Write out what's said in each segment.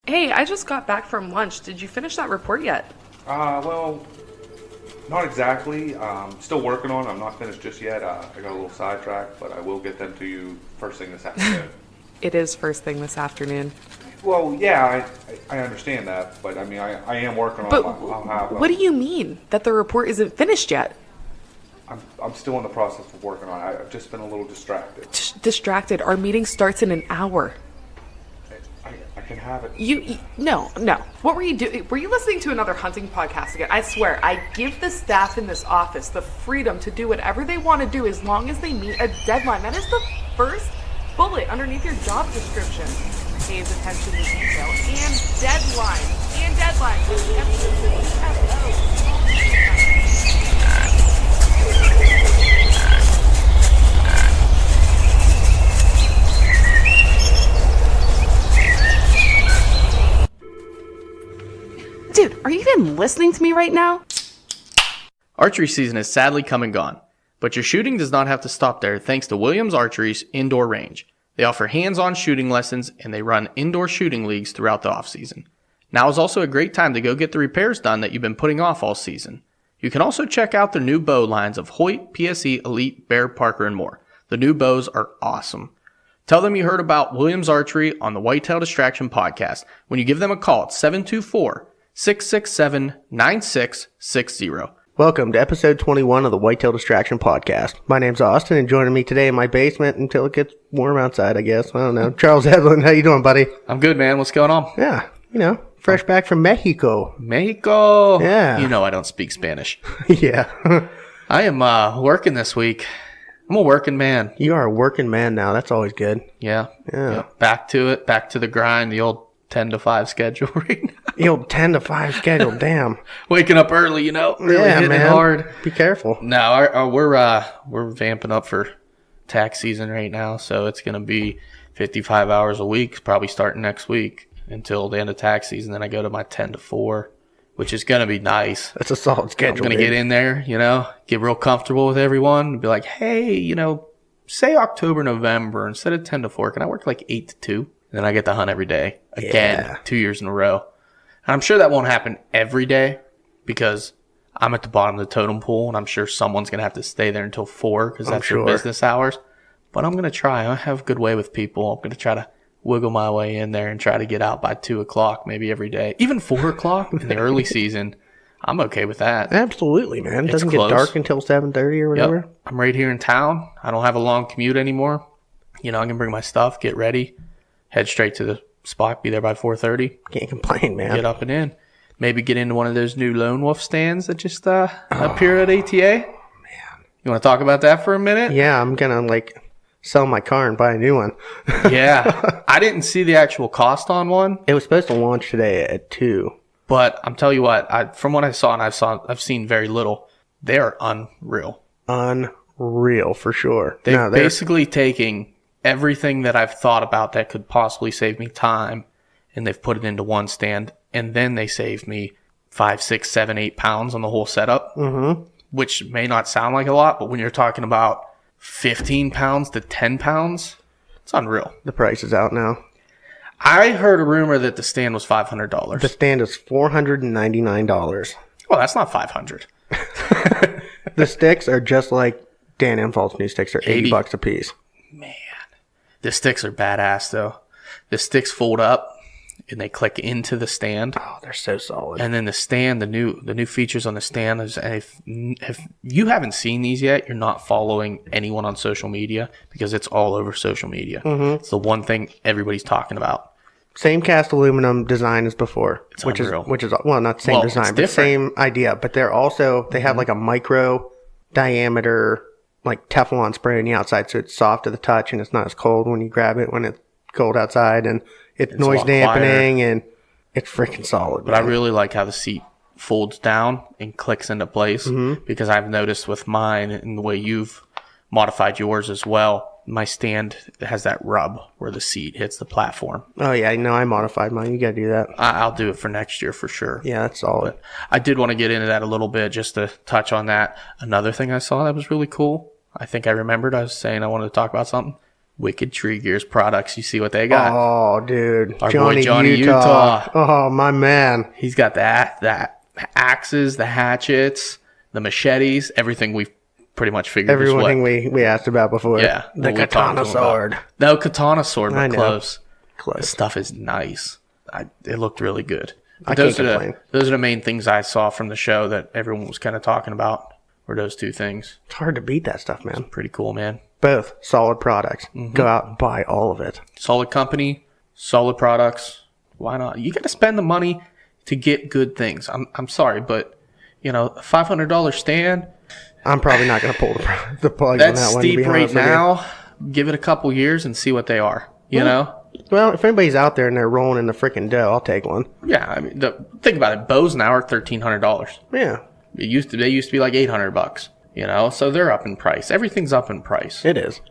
Hey, I just got back from lunch. Did you finish that report yet? Well, not exactly. Still working on it. I'm not finished just yet. I got a little sidetracked, but I will get them to you first thing this afternoon. It is first thing this afternoon. Well, yeah, I understand that, but I mean, I am working on But it. I'll have, what do you mean that the report isn't finished yet? I'm still in the process of working on it. I've just been a little distracted. Distracted. Our meeting starts in an hour. I can have it. No. What were you doing? Were you listening to another hunting podcast again? I swear, I give the staff in this office the freedom to do whatever they want to do as long as they meet a deadline. That is the first bullet underneath your job description. Pays attention to detail and deadline. And deadline. Dude, are you even listening to me right now? Archery season is sadly come and gone, but your shooting does not have to stop there thanks to Williams Archery's indoor range. They offer hands-on shooting lessons and they run indoor shooting leagues throughout the off-season. Now is also a great time to go get the repairs done that you've been putting off all season. You can also check out their new bow lines of Hoyt, PSE, Elite, Bear, Parker, and more. The new bows are awesome. Tell them you heard about Williams Archery on the Whitetail Distraction Podcast when you give them a call at 724-667-9660. Welcome to episode 21 of the Whitetail Distraction Podcast. My name's Austin, and joining me today in my basement until it gets warm outside, I guess. I don't know. Charles Edlin, how you doing, buddy? I'm good, man. What's going on? Yeah, fresh back from Mexico. Mexico. Yeah. You know I don't speak Spanish. Yeah. I am working this week. I'm a working man. You are a working man now. That's always good. Yeah. Yeah. Back to it. Back to the grind. The old 10 to 5 schedule right now. The old 10 to 5 schedule, damn. Waking up early, really hitting it hard. Be careful. No, we're vamping up for tax season right now, so it's gonna be 55 hours a week, probably starting next week until the end of tax season. Then I go to my 10 to 4, which is gonna be nice. That's a solid schedule. I'm gonna get in there, get real comfortable with everyone, and be like, hey, say October, November instead of 10 to 4, can I work like 8 to 2? And then I get to hunt every day again, 2 years in a row. And I'm sure that won't happen every day because I'm at the bottom of the totem pole, and I'm sure someone's going to have to stay there until 4 because that's their business hours. But I'm going to try. I have a good way with people. I'm going to try to wiggle my way in there and try to get out by 2 o'clock maybe every day. Even 4 o'clock in the early season, I'm okay with that. Absolutely, man. It doesn't get dark until 7:30 or whatever. Yep. I'm right here in town. I don't have a long commute anymore. I can bring my stuff, get ready, head straight to the spot, be there by 4:30. Can't complain, man. Get up and in. Maybe get into one of those new Lone Wolf stands that just appeared at ATA. Man. You want to talk about that for a minute? Yeah, I'm going to sell my car and buy a new one. Yeah. I didn't see the actual cost on one. It was supposed to launch today at 2. But I'm telling you what, from what I saw, and I've seen very little, they are unreal. Unreal, for sure. They're basically taking everything that I've thought about that could possibly save me time, and they've put it into one stand, and then they saved me 5, 6, 7, 8 pounds on the whole setup, which may not sound like a lot, but when you're talking about 15 pounds to 10 pounds, it's unreal. The price is out now. I heard a rumor that the stand was $500. The stand is $499. Well, that's not $500. The sticks are just like Dan Infalt's new sticks. Are $80 a piece. Man. The sticks are badass, though. The sticks fold up, and they click into the stand. Oh, they're so solid. And then the stand, the new features on the stand, is if you haven't seen these yet, you're not following anyone on social media because it's all over social media. It's the one thing everybody's talking about. Same cast aluminum design as before, which is well, not the same design, but same idea. But they have like a micro diameter, like Teflon spray on the outside, so it's soft to the touch and it's not as cold when you grab it when it's cold outside, and it's noise dampening and it's freaking solid. But man, I really like how the seat folds down and clicks into place because I've noticed with mine and the way you've modified yours as well, my stand has that rub where the seat hits the platform. Oh yeah, I know. I modified mine. You got to do that. I'll do it for next year for sure. Yeah, that's solid. But I did want to get into that a little bit just to touch on that. Another thing I saw that was really cool, I think I remembered, I was saying I wanted to talk about something. Wicked Tree Gears products. You see what they got? Oh, dude. Our boy Johnny Utah. Oh, my man. He's got the axes, the hatchets, the machetes, everything we've pretty much figured out. Everything we asked about before. Yeah. The katana sword. No katana sword, but close. The stuff is nice. It looked really good. But those are the main things I saw from the show that everyone was kind of talking about, were those two things. It's hard to beat that stuff, man. Pretty cool, man. Both solid products. Go out and buy all of it. Solid company, solid products. Why not? You got to spend the money to get good things. I'm sorry, but a $500 stand. I'm probably not going to pull the plug on that one. That's steep right now. Give it a couple years and see what they are. You know. Well, if anybody's out there and they're rolling in the freaking dough, I'll take one. Yeah, I mean, think about it. Bows now are $1,300. Yeah. They used to be like $800. So they're up in price. Everything's up in price. It is.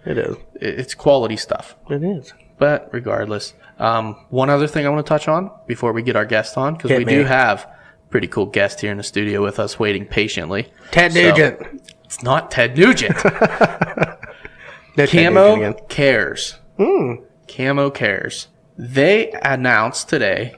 It's quality stuff. It is. But regardless, one other thing I want to touch on before we get our guest on, because we do have a pretty cool guest here in the studio with us waiting patiently. Ted Nugent. It's not Ted Nugent. No Camo Cares. Camo Cares. They announced today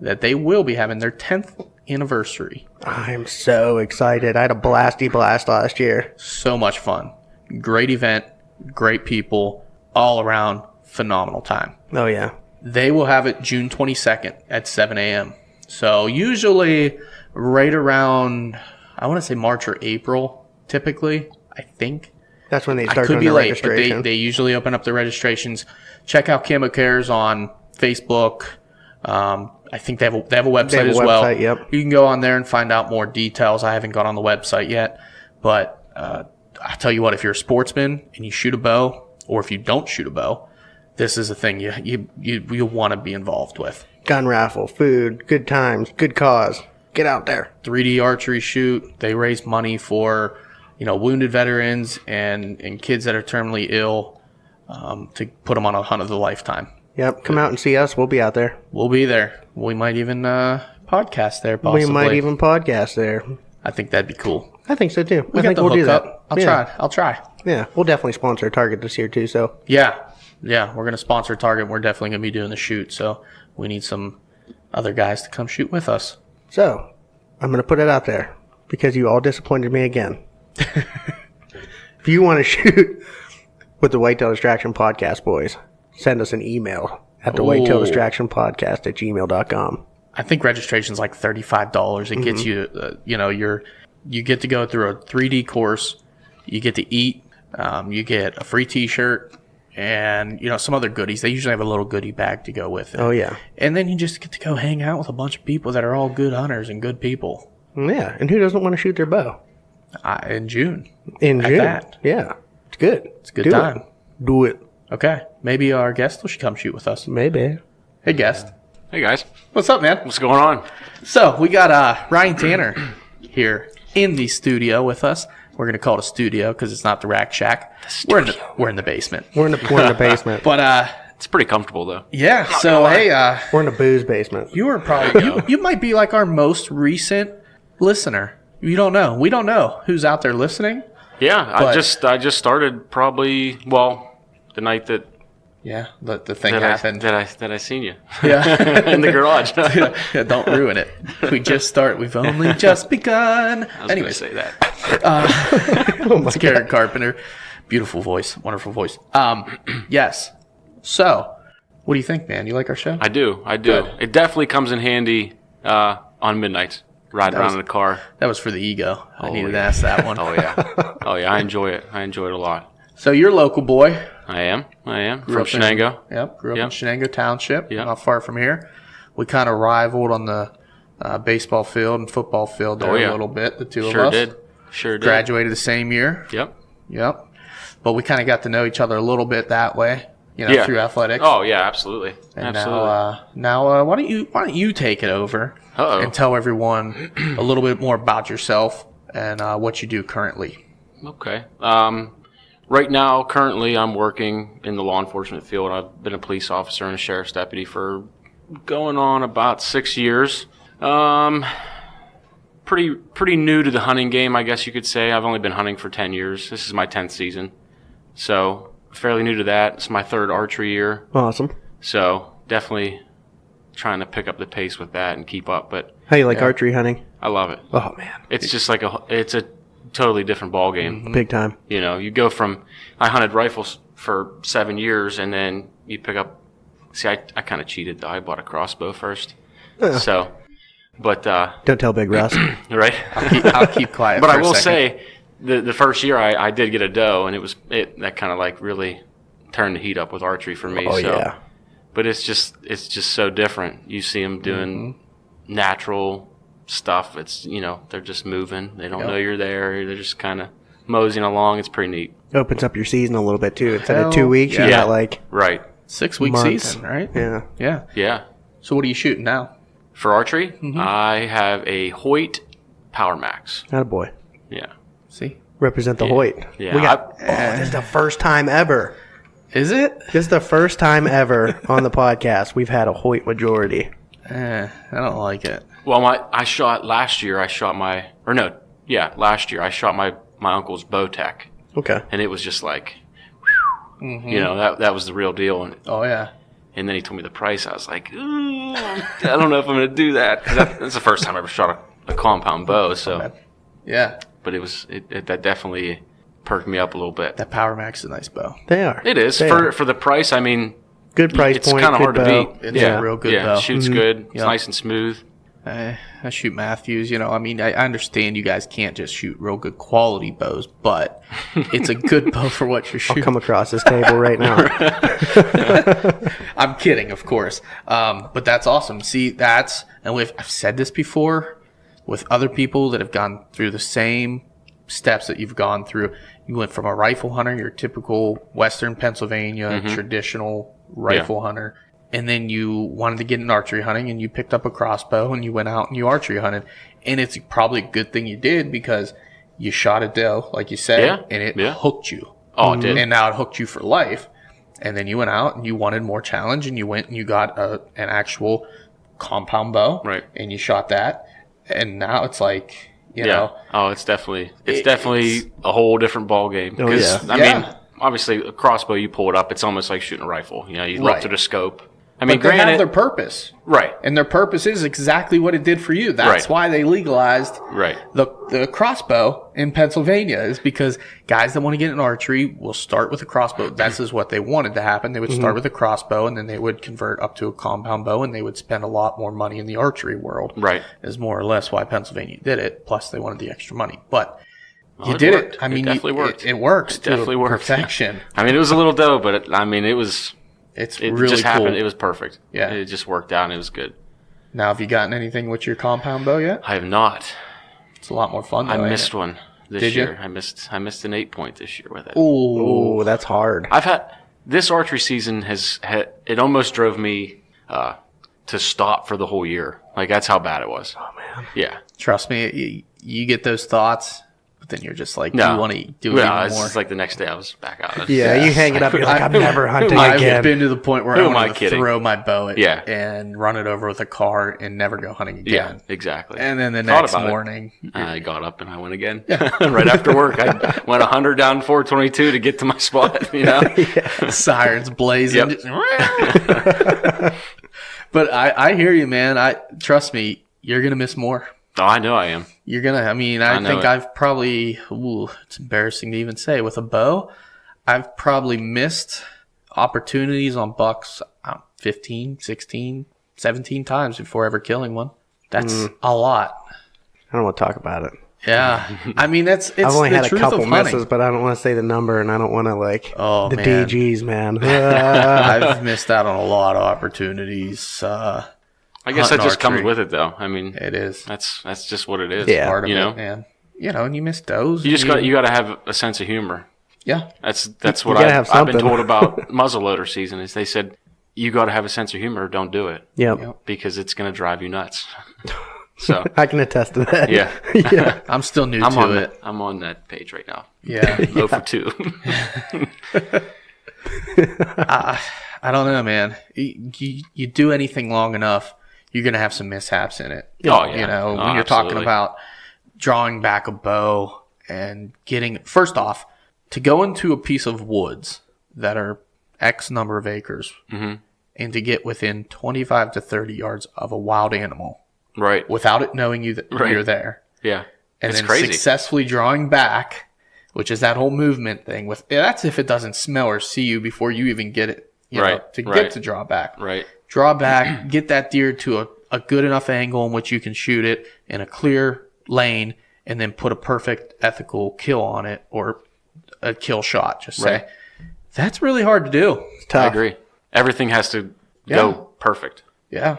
that they will be having their 10th anniversary. I'm so excited. I had a blasty blast last year. So much fun. Great event. Great people. All around phenomenal time. Oh, yeah. They will have it June 22nd at 7 a.m. So usually right around, I want to say March or April, typically, I think. That's when they start doing the registration. But they usually open up the registrations. Check out Camo Cares on Facebook. I think they have a website as well. Yep. You can go on there and find out more details. I haven't gone on the website yet, but I'll tell you what, if you're a sportsman and you shoot a bow, or if you don't shoot a bow, this is a thing you want to be involved with. Gun raffle, food, good times, good cause. Get out there. 3D archery shoot. They raise money for wounded veterans and kids that are terminally ill, to put them on a hunt of a lifetime. Yep, come out and see us. We'll be out there. We'll be there. We might even podcast there, possibly. We might even podcast there. I think that'd be cool. I think so, too. I think we'll do that. I'll try. Yeah, we'll definitely sponsor Target this year, too, so. Yeah, we're going to sponsor Target. We're definitely going to be doing the shoot, so we need some other guys to come shoot with us. So, I'm going to put it out there, because you all disappointed me again. If you want to shoot with the Whitetail Distraction Podcast boys, send us an email at the whitetaildistractionpodcast@gmail.com. I think registration's like $35. It gets you, you get to go through a 3D course. You get to eat. You get a free T-shirt and, some other goodies. They usually have a little goodie bag to go with it. Oh, yeah. And then you just get to go hang out with a bunch of people that are all good hunters and good people. Yeah, and who doesn't want to shoot their bow? In June. In June. Yeah, it's good. It's a good time. Do it. Okay. Maybe our guest should come shoot with us. Maybe. Hey, guest. Hey, guys. What's up, man? What's going on? So, we got Ryan Tanner here in the studio with us. We're going to call it a studio because it's not the Rack Shack. We're in the basement. We're in the basement. But, it's pretty comfortable, though. Yeah. So, hey. We're in the booze basement. You were probably, you might be like our most recent listener. You don't know. We don't know who's out there listening. Yeah. I just started probably, the night that the thing happened. That I seen you. Yeah. In the garage. Yeah, don't ruin it. We've only just begun. I was Anyways, say that. It's Karen Carpenter. Beautiful voice. Wonderful voice. Yes. So, what do you think, man? You like our show? I do. Good. It definitely comes in handy on midnights. Riding around in the car. That was for the ego. I needed to ask that one. Oh, yeah. I enjoy it. I enjoy it a lot. So you're a local boy. I am. From Grew up Shenango. in Shenango Township. Yep. Not far from here. We kind of rivaled on the baseball field and football field there a little bit, the two of us. Sure did. Graduated the same year. Yep. But we kind of got to know each other a little bit that way, through athletics. Oh, yeah, absolutely. And now why don't you take it over and tell everyone a little bit more about yourself and what you do currently. Okay. Right now, currently, I'm working in the law enforcement field. I've been a police officer and a sheriff's deputy for going on about 6 years. Pretty new to the hunting game, I guess you could say. I've only been hunting for 10 years. This is my 10th season. So, fairly new to that. It's my 3rd archery year. Awesome. So definitely trying to pick up the pace with that and keep up. But how you like archery hunting? I love it. Oh man, it's just like it's a totally different ball game. Big time. You know, you go from I hunted rifles for 7 years, and then you pick up. See, I kind of cheated though. I bought a crossbow first. So, but don't tell Big Russ. Right? I'll keep quiet. But I will say, the first year I did get a doe, and that kind of like really turned the heat up with archery for me. Oh yeah. But it's just so different. You see them doing natural stuff. It's they're just moving. They don't know you're there. They're just kind of moseying along. It's pretty neat. Opens up your season a little bit too. Instead of 2 weeks, you got like right 6-week season, right? Yeah. So what are you shooting now? For archery, I have a Hoyt Power Max. Attaboy. Yeah. See, represent the Hoyt. Yeah. We got. This is the first time ever. Is it? This is the first time ever on the podcast we've had a Hoyt majority. I don't like it. Well, last year I shot my uncle's Bowtech. Okay. And it was just like, that was the real deal. And, oh yeah. And then he told me the price. I was like, ooh, I don't know if I'm going to do that. 'Cause that's the first time I ever shot a compound bow. So yeah. But that definitely perked me up a little bit. That Power Max is a nice bow. They are. It is for the price. I mean, good price it's point. It's kind of hard bow. to beat. It's a real good bow. It shoots good. It's nice and smooth. I shoot Matthews. I mean, I understand you guys can't just shoot real good quality bows, but it's a good bow for what you're shooting. I'll come across this table right now. I'm kidding, of course. But that's awesome. See, I've said this before with other people that have gone through the same steps that you've gone through. You went from a rifle hunter, your typical Western Pennsylvania traditional rifle hunter, and then you wanted to get into archery hunting, and you picked up a crossbow and you went out and you archery hunted. And it's probably a good thing you did, because you shot a doe, like you said, and it hooked you. Oh, it did. And now it hooked you for life. And then you went out and you wanted more challenge, and you went and you got an actual compound bow, right? And you shot that, and now it's like, you know, it's definitely a whole different ball game. Oh yeah, I mean, obviously a crossbow, you pull it up, it's almost like shooting a rifle. You look through the scope. I mean, but they have their purpose, right? And their purpose is exactly what it did for you. That's why they legalized the crossbow in Pennsylvania, is because guys that want to get in archery will start with a crossbow. This is what they wanted to happen. They would start with a crossbow, and then they would convert up to a compound bow, and they would spend a lot more money in the archery world. Right, is more or less why Pennsylvania did it. Plus, they wanted the extra money, but. You did it. I mean, it definitely worked. It works. It definitely worked. Perfection. I mean, it was a little dough, but it was. It really just cool. happened. It was perfect. Yeah. It just worked out, and it was good. Now, have you gotten anything with your compound bow yet? I have not. It's a lot more fun, though. I missed one this year. You? I missed an 8-point this year with it. Ooh, that's hard. This archery season it almost drove me to stop for the whole year. Like, that's how bad it was. Oh man. Yeah. Trust me, you get those thoughts, but then you're just like, you want to do it even more. It's like the next day I was back out. Yeah, you hang it up. You're like, I'm never hunting again. I've been to the point where I want to throw my bow and run it over with a car and never go hunting again. Yeah, exactly. And then the next morning, I got up and I went again. Right after work, I went 100 down 422 to get to my spot. Sirens blazing. But I hear you, man. Trust me, you're gonna miss more. Oh, I know I am. You're gonna. I mean, I think I've probably. It's embarrassing to even say. With a bow, I've probably missed opportunities on bucks 15, 16, 17 times before ever killing one. That's a lot. I don't want to talk about it. Yeah, I mean it's. I've only had a couple misses, misses, but I don't want to say the number, and I don't want to the man. DGs, man. I've missed out on a lot of opportunities. I guess that just comes with it, though. I mean, it is. That's just what it is. Yeah, part of it, man. And you miss those. You just got to have a sense of humor. Yeah, that's what I've been told about muzzleloader season. Is they said you got to have a sense of humor. Or don't do it. Yep. Because it's going to drive you nuts. So I can attest to that. Yeah. Yeah. I'm still new to it. I'm on that page right now. Yeah. 0 for 2. I don't know, man. You do anything long enough, you're going to have some mishaps in it. Oh, yeah. When you're talking about drawing back a bow and getting, first off, to go into a piece of woods that are X number of acres and to get within 25 to 30 yards of a wild animal. Right. Without it knowing you that you're there. Yeah. And it's then crazy. successfully drawing back, which is that whole movement thing. That's if it doesn't smell or see you before you even get it. Get to draw back. Right. Draw back, get that deer to a good enough angle in which you can shoot it in a clear lane, and then put a perfect ethical kill on it, or a kill shot, just say. That's really hard to do. It's tough. I agree. Everything has to go perfect. Yeah.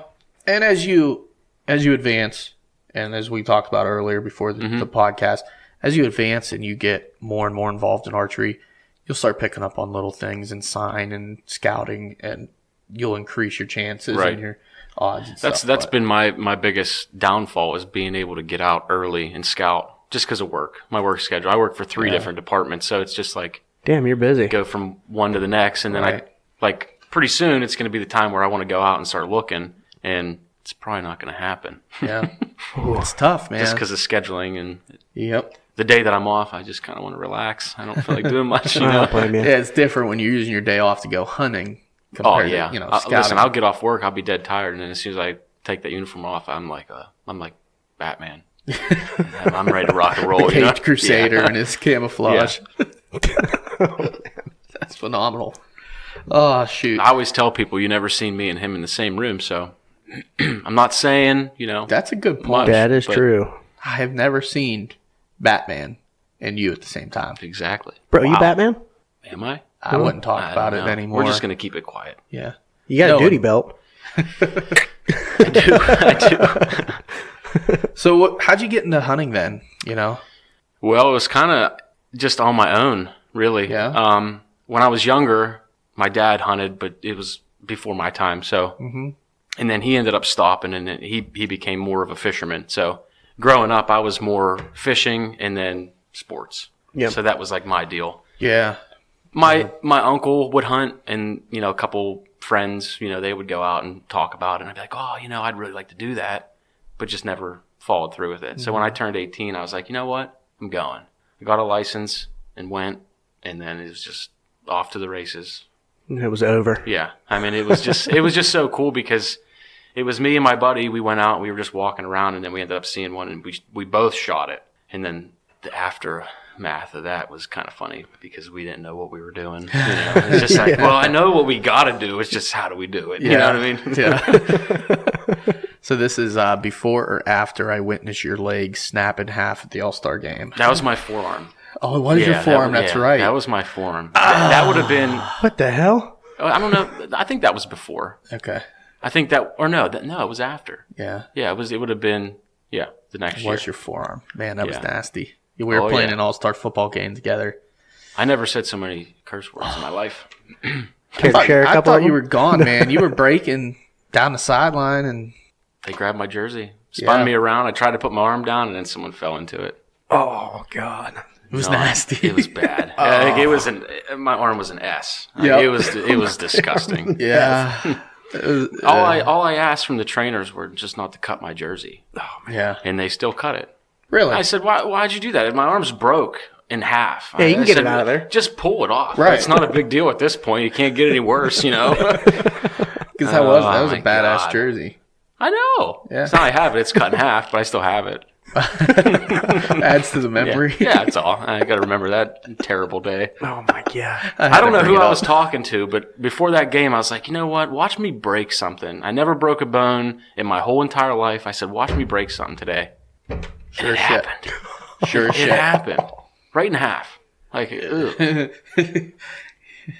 And as you advance, and as we talked about earlier before the podcast, as you advance and you get more and more involved in archery, you'll start picking up on little things and sign and scouting, and you'll increase your chances and your odds and stuff. That's been my biggest downfall, is being able to get out early and scout, just because of work, my work schedule. I work for 3 different departments, so it's just like, damn, you're busy. Go from one to the next, and then I pretty soon it's going to be the time where I want to go out and start looking, and it's probably not going to happen. Yeah. It's tough, man. Just because of scheduling, and the day that I'm off, I just kind of want to relax. I don't feel like doing much, you know. Yeah, it's different when you're using your day off to go hunting. Compared to, scouting. Listen, I'll get off work, I'll be dead tired, and then as soon as I take that uniform off, I'm like Batman. I'm ready to rock and roll. The Cage Crusader and his camouflage. Yeah. That's phenomenal. Oh, shoot. I always tell people, you never seen me and him in the same room, so I'm not saying, That's a good point. That is true. I have never seen Batman and you at the same time. Exactly. Bro, you Batman? Am I? I wouldn't talk about it anymore. We're just going to keep it quiet. Yeah. You got a duty belt. I do. So how'd you get into hunting then, Well, it was kind of just on my own, really. Yeah. When I was younger, my dad hunted, but it was before my time. So, and then he ended up stopping, and then he became more of a fisherman. So growing up, I was more fishing and then sports. Yeah. So that was like my deal. Yeah. My uncle would hunt, and a couple friends, they would go out and talk about it, and I'd be like, oh, I'd really like to do that, but just never followed through with it. So when I turned 18, I was like, you know what? I'm going. I got a license and went, and then it was just off to the races. It was over. Yeah. I mean, it was just so cool, because it was me and my buddy. We went out, and we were just walking around, and then we ended up seeing one, and we both shot it. And then the aftermath of that was kind of funny, because we didn't know what we were doing. It's just like, well, I know what we got to do. It's just, how do we do it? You know what I mean? Yeah. So this is before or after I witnessed your leg snap in half at the All-Star game. That was my forearm. Oh, what is your forearm? That's right. That was my forearm. That would have been... What the hell? I don't know. I think that was before. Okay. I think that... Or no, it was after. Yeah. Yeah, it would have been... Yeah, the next year. What's your forearm? Man, that was nasty. We were playing an all-star football game together. I never said so many curse words in my life. I thought you were gone, man. You were breaking down the sideline, and... They grabbed my jersey, spun me around. I tried to put my arm down, and then someone fell into it. Oh, God. It was nasty. It was bad. I think it was my arm was an S. Yep. It was disgusting. Yeah. All I asked from the trainers were just not to cut my jersey. Oh, man. Yeah. And they still cut it. Really? I said, why'd you do that? My arm's broke in half. Yeah, you can get it out of there. Just pull it off. Right. It's not a big deal at this point. You can't get any worse, Because that was a badass jersey. I know. Yeah. It's not I have it. It's cut in half, but I still have it. Adds to the memory. Yeah, that's all. I got to remember that terrible day. Oh, my God. I don't know who I was talking to, but before that game, I was like, you know what? Watch me break something. I never broke a bone in my whole entire life. I said, watch me break something today. Sure it shit. happened. Sure it shit. happened. Right in half. Like, ugh.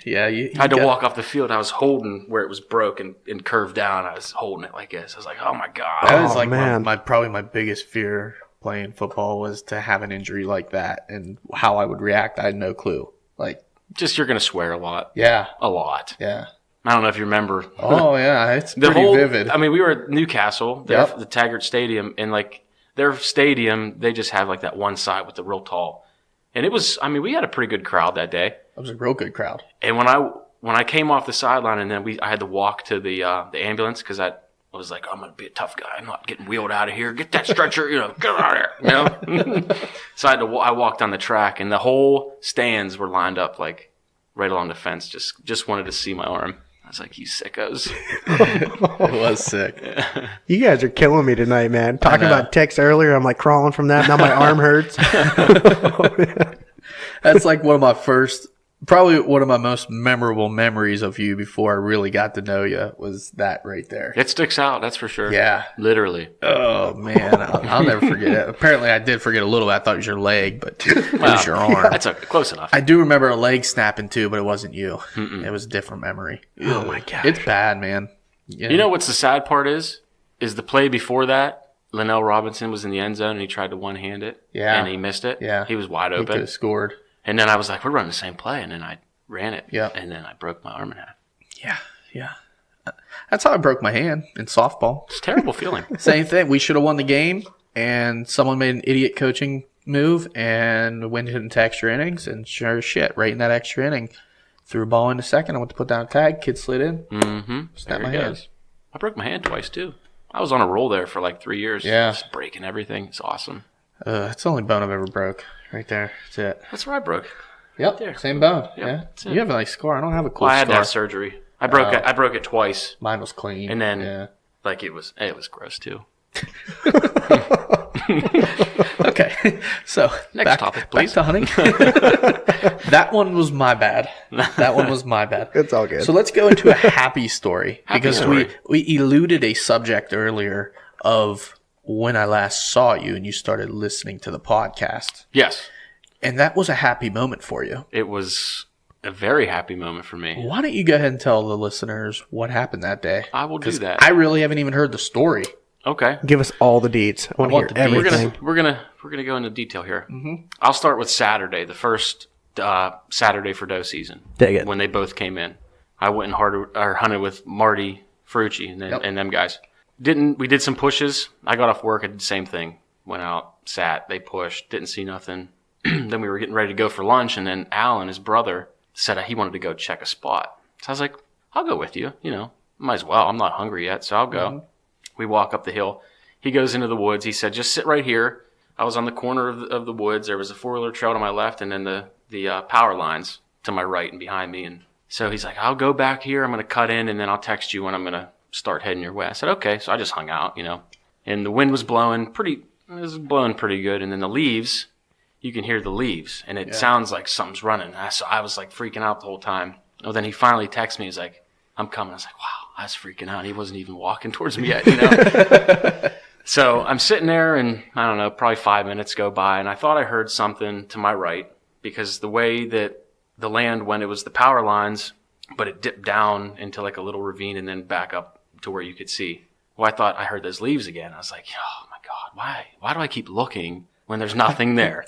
Yeah, I had to walk off the field. I was holding where it was broken and curved down. I was holding it like this. I was like, oh, my God. That was like probably my biggest fear playing football, was to have an injury like that, and how I would react. I had no clue. Like, just you're going to swear a lot. Yeah. A lot. Yeah. I don't know if you remember. Oh, yeah. It's pretty vivid. I mean, we were at Newcastle, the Taggart Stadium, and like their stadium, they just have like that one side with the real tall. And it was, I mean, we had a pretty good crowd that day. It was a real good crowd. And when I came off the sideline, and then I had to walk to the ambulance, because I was like, I'm going to be a tough guy. I'm not getting wheeled out of here. Get that stretcher, get out of here, So I walked on the track, and the whole stands were lined up like right along the fence. Just wanted to see my arm. I was like, you sickos. It was sick. You guys are killing me tonight, man. Talking about ticks earlier, I'm like crawling from that. Now my arm hurts. That's like probably one of my most memorable memories of you before I really got to know you was that right there. It sticks out, that's for sure. Yeah. Literally. Oh, man. I'll never forget it. Apparently, I did forget a little bit. I thought it was your leg, but it was your arm. That's close enough. I do remember a leg snapping too, but it wasn't you. It was a different memory. Oh, my gosh. It's bad, man. Yeah. You know what's the sad part is the play before that, Linnell Robinson was in the end zone and he tried to one-hand it. Yeah. And he missed it. Yeah. He was wide He open. could have scored. And then I was like, we're running the same play. And then I ran it. Yeah. And then I broke my arm in half. Yeah. That's how I broke my hand in softball. It's a terrible feeling. Same thing. We should have won the game, and someone made an idiot coaching move and went into extra innings. And sure as shit, right in that extra inning, threw a ball into second. I went to put down a tag. Kid slid in. Mm-hmm. Snapped my hand. Goes. I broke my hand twice, too. I was on a roll there for like 3 years. Yeah. Just breaking everything. It's awesome. It's the only bone I've ever broke. Right there. That's it. That's where I broke. Yep. There. Same bone. Yep, Yeah. that's it. You have a nice scar. I don't have a cool Well, I had scar. to have surgery. I broke it twice. Mine was clean. And then, yeah. like, it was gross, too. Okay. So Next topic, please. Back to hunting. That one was my bad. It's all good. So let's go into a happy story because story. we eluded a subject earlier of when I last saw you and you started listening to the podcast. Yes. And that was a happy moment for you. It was a very happy moment for me. Why don't you go ahead and tell the listeners what happened that day? I will do 'Cause that. I really haven't even heard the story. Okay. Give us all the deets. I want to hear the deets. everything. We're gonna go into detail here. Mm-hmm. I'll start with Saturday, the first Saturday for doe season. Dig it. When they both came in, I went and hunted with Marty Ferrucci and them guys. We did some pushes. I got off work. I did the same thing. Went out, sat. They pushed. Didn't see nothing. Then we were getting ready to go for lunch, and then Alan, his brother, said he wanted to go check a spot. So I was like, I'll go with you. Might as well. I'm not hungry yet, so I'll go. Mm-hmm. We walk up the hill. He goes into the woods. He said, just sit right here. I was on the corner of the woods. There was a 4-wheeler trail to my left and then the power lines to my right and behind me. And so he's like, I'll go back here. I'm going to cut in, and then I'll text you when I'm going to start heading your way. I said, okay. So I just hung out, And the wind was blowing pretty good. And then the leaves, you can hear the leaves. And it sounds like something's running. So I was like freaking out the whole time. Oh, then he finally texted me. He's like, I'm coming. I was like, wow. I was freaking out. He wasn't even walking towards me yet, So I'm sitting there, and I don't know, probably 5 minutes go by, and I thought I heard something to my right because the way that the land went, it was the power lines, but it dipped down into like a little ravine and then back up to where you could see. Well, I thought I heard those leaves again. I was like, oh my God, why? Why do I keep looking when there's nothing there?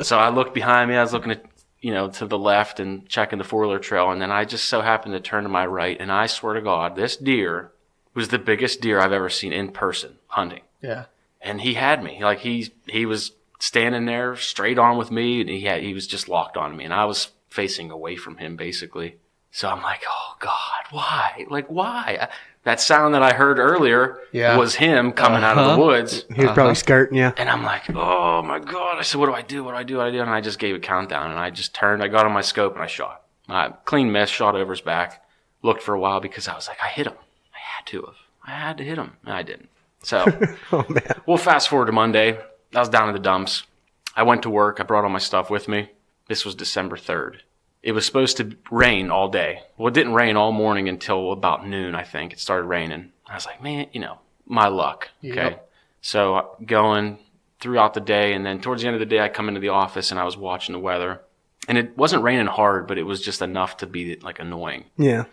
So I looked behind me. I was looking at to the left and checking the 4-wheeler trail. And then I just so happened to turn to my right. And I swear to God, this deer was the biggest deer I've ever seen in person hunting. Yeah. And he had me. Like he was standing there straight on with me. And he was just locked on me. And I was facing away from him basically. So I'm like, oh God, why? Like, why? That sound that I heard earlier was him coming out of the woods. He was probably skirting you. And I'm like, oh my God. I said, what do I do? And I just gave a countdown, and I just turned. I got on my scope, and I shot. Clean miss, shot over his back. Looked for a while because I was like, I hit him. I had to hit him, and I didn't. So, Oh, man. We'll fast forward to Monday. I was down in the dumps. I went to work. I brought all my stuff with me. This was December 3rd. It was supposed to rain all day. Well, it didn't rain all morning until about noon, I think. It started raining. I was like, man, my luck. Okay. Yep. So going throughout the day, and then towards the end of the day, I come into the office and I was watching the weather. And it wasn't raining hard, but it was just enough to be like annoying. Yeah.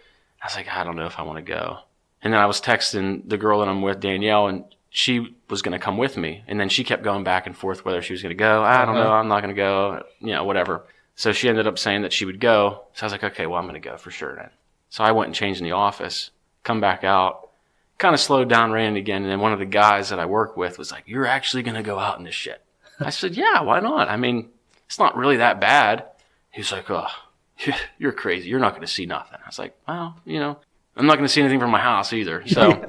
I was like, I don't know if I want to go. And then I was texting the girl that I'm with, Danielle, and she was going to come with me. And then she kept going back and forth whether she was going to go. I don't know. I'm not going to go. Whatever. So she ended up saying that she would go. So I was like, okay, well, I'm going to go for sure then. So I went and changed in the office, come back out, kind of slowed down, ran again. And then one of the guys that I work with was like, you're actually going to go out in this shit? I said, yeah, why not? I mean, it's not really that bad. He was like, oh, you're crazy. You're not going to see nothing. I was like, well, I'm not going to see anything from my house either. So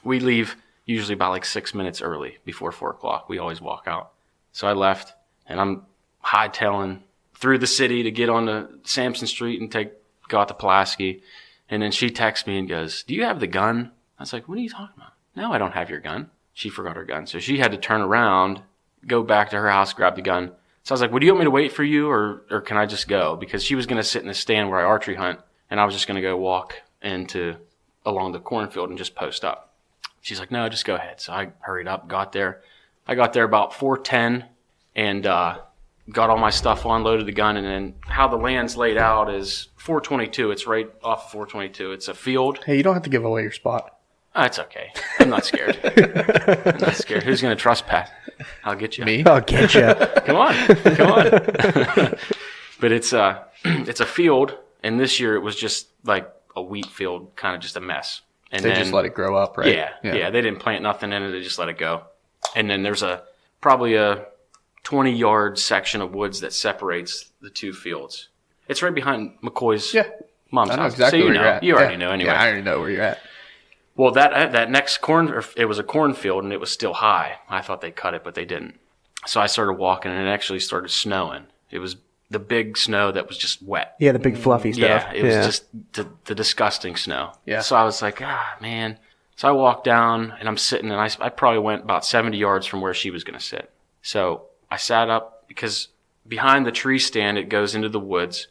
we leave usually about like 6 minutes early before 4 o'clock. We always walk out. So I left, and I'm hightailing through the city to get onto Sampson Street and go out to Pulaski. And then she texts me and goes, "Do you have the gun?" I was like, "What are you talking about?" "No, I don't have your gun." She forgot her gun. So she had to turn around, go back to her house, grab the gun. So I was like, "Well, do you want me to wait for you or can I just go?" Because she was going to sit in the stand where I archery hunt, and I was just going to go walk along the cornfield and just post up. She's like, "No, just go ahead." So I hurried up, got there. I got there about 4:10 and got all my stuff on, loaded the gun, and then how the land's laid out is 422. It's right off of 422. It's a field. Hey, you don't have to give away your spot. Oh, it's okay. I'm not scared. I'm not scared. Who's going to trust Pat? I'll get you. Me? I'll get you. Come on. But it's a field, and this year it was just like a wheat field, kind of just a mess. And they just let it grow up, right? Yeah. They didn't plant nothing in it. They just let it go. And then there's probably a 20-yard section of woods that separates the two fields. It's right behind McCoy's mom's house. Exactly so where you're at. You already know anyway. Yeah, I already know where you're at. Well, that next it was a cornfield, and it was still high. I thought they cut it, but they didn't. So I started walking, and it actually started snowing. It was the big snow that was just wet. Yeah, the big fluffy stuff. Yeah, it was just the disgusting snow. Yeah. So I was like, man. So I walked down, and I'm sitting, and I probably went about 70 yards from where she was going to sit. So I sat up because behind the tree stand, it goes into the woods,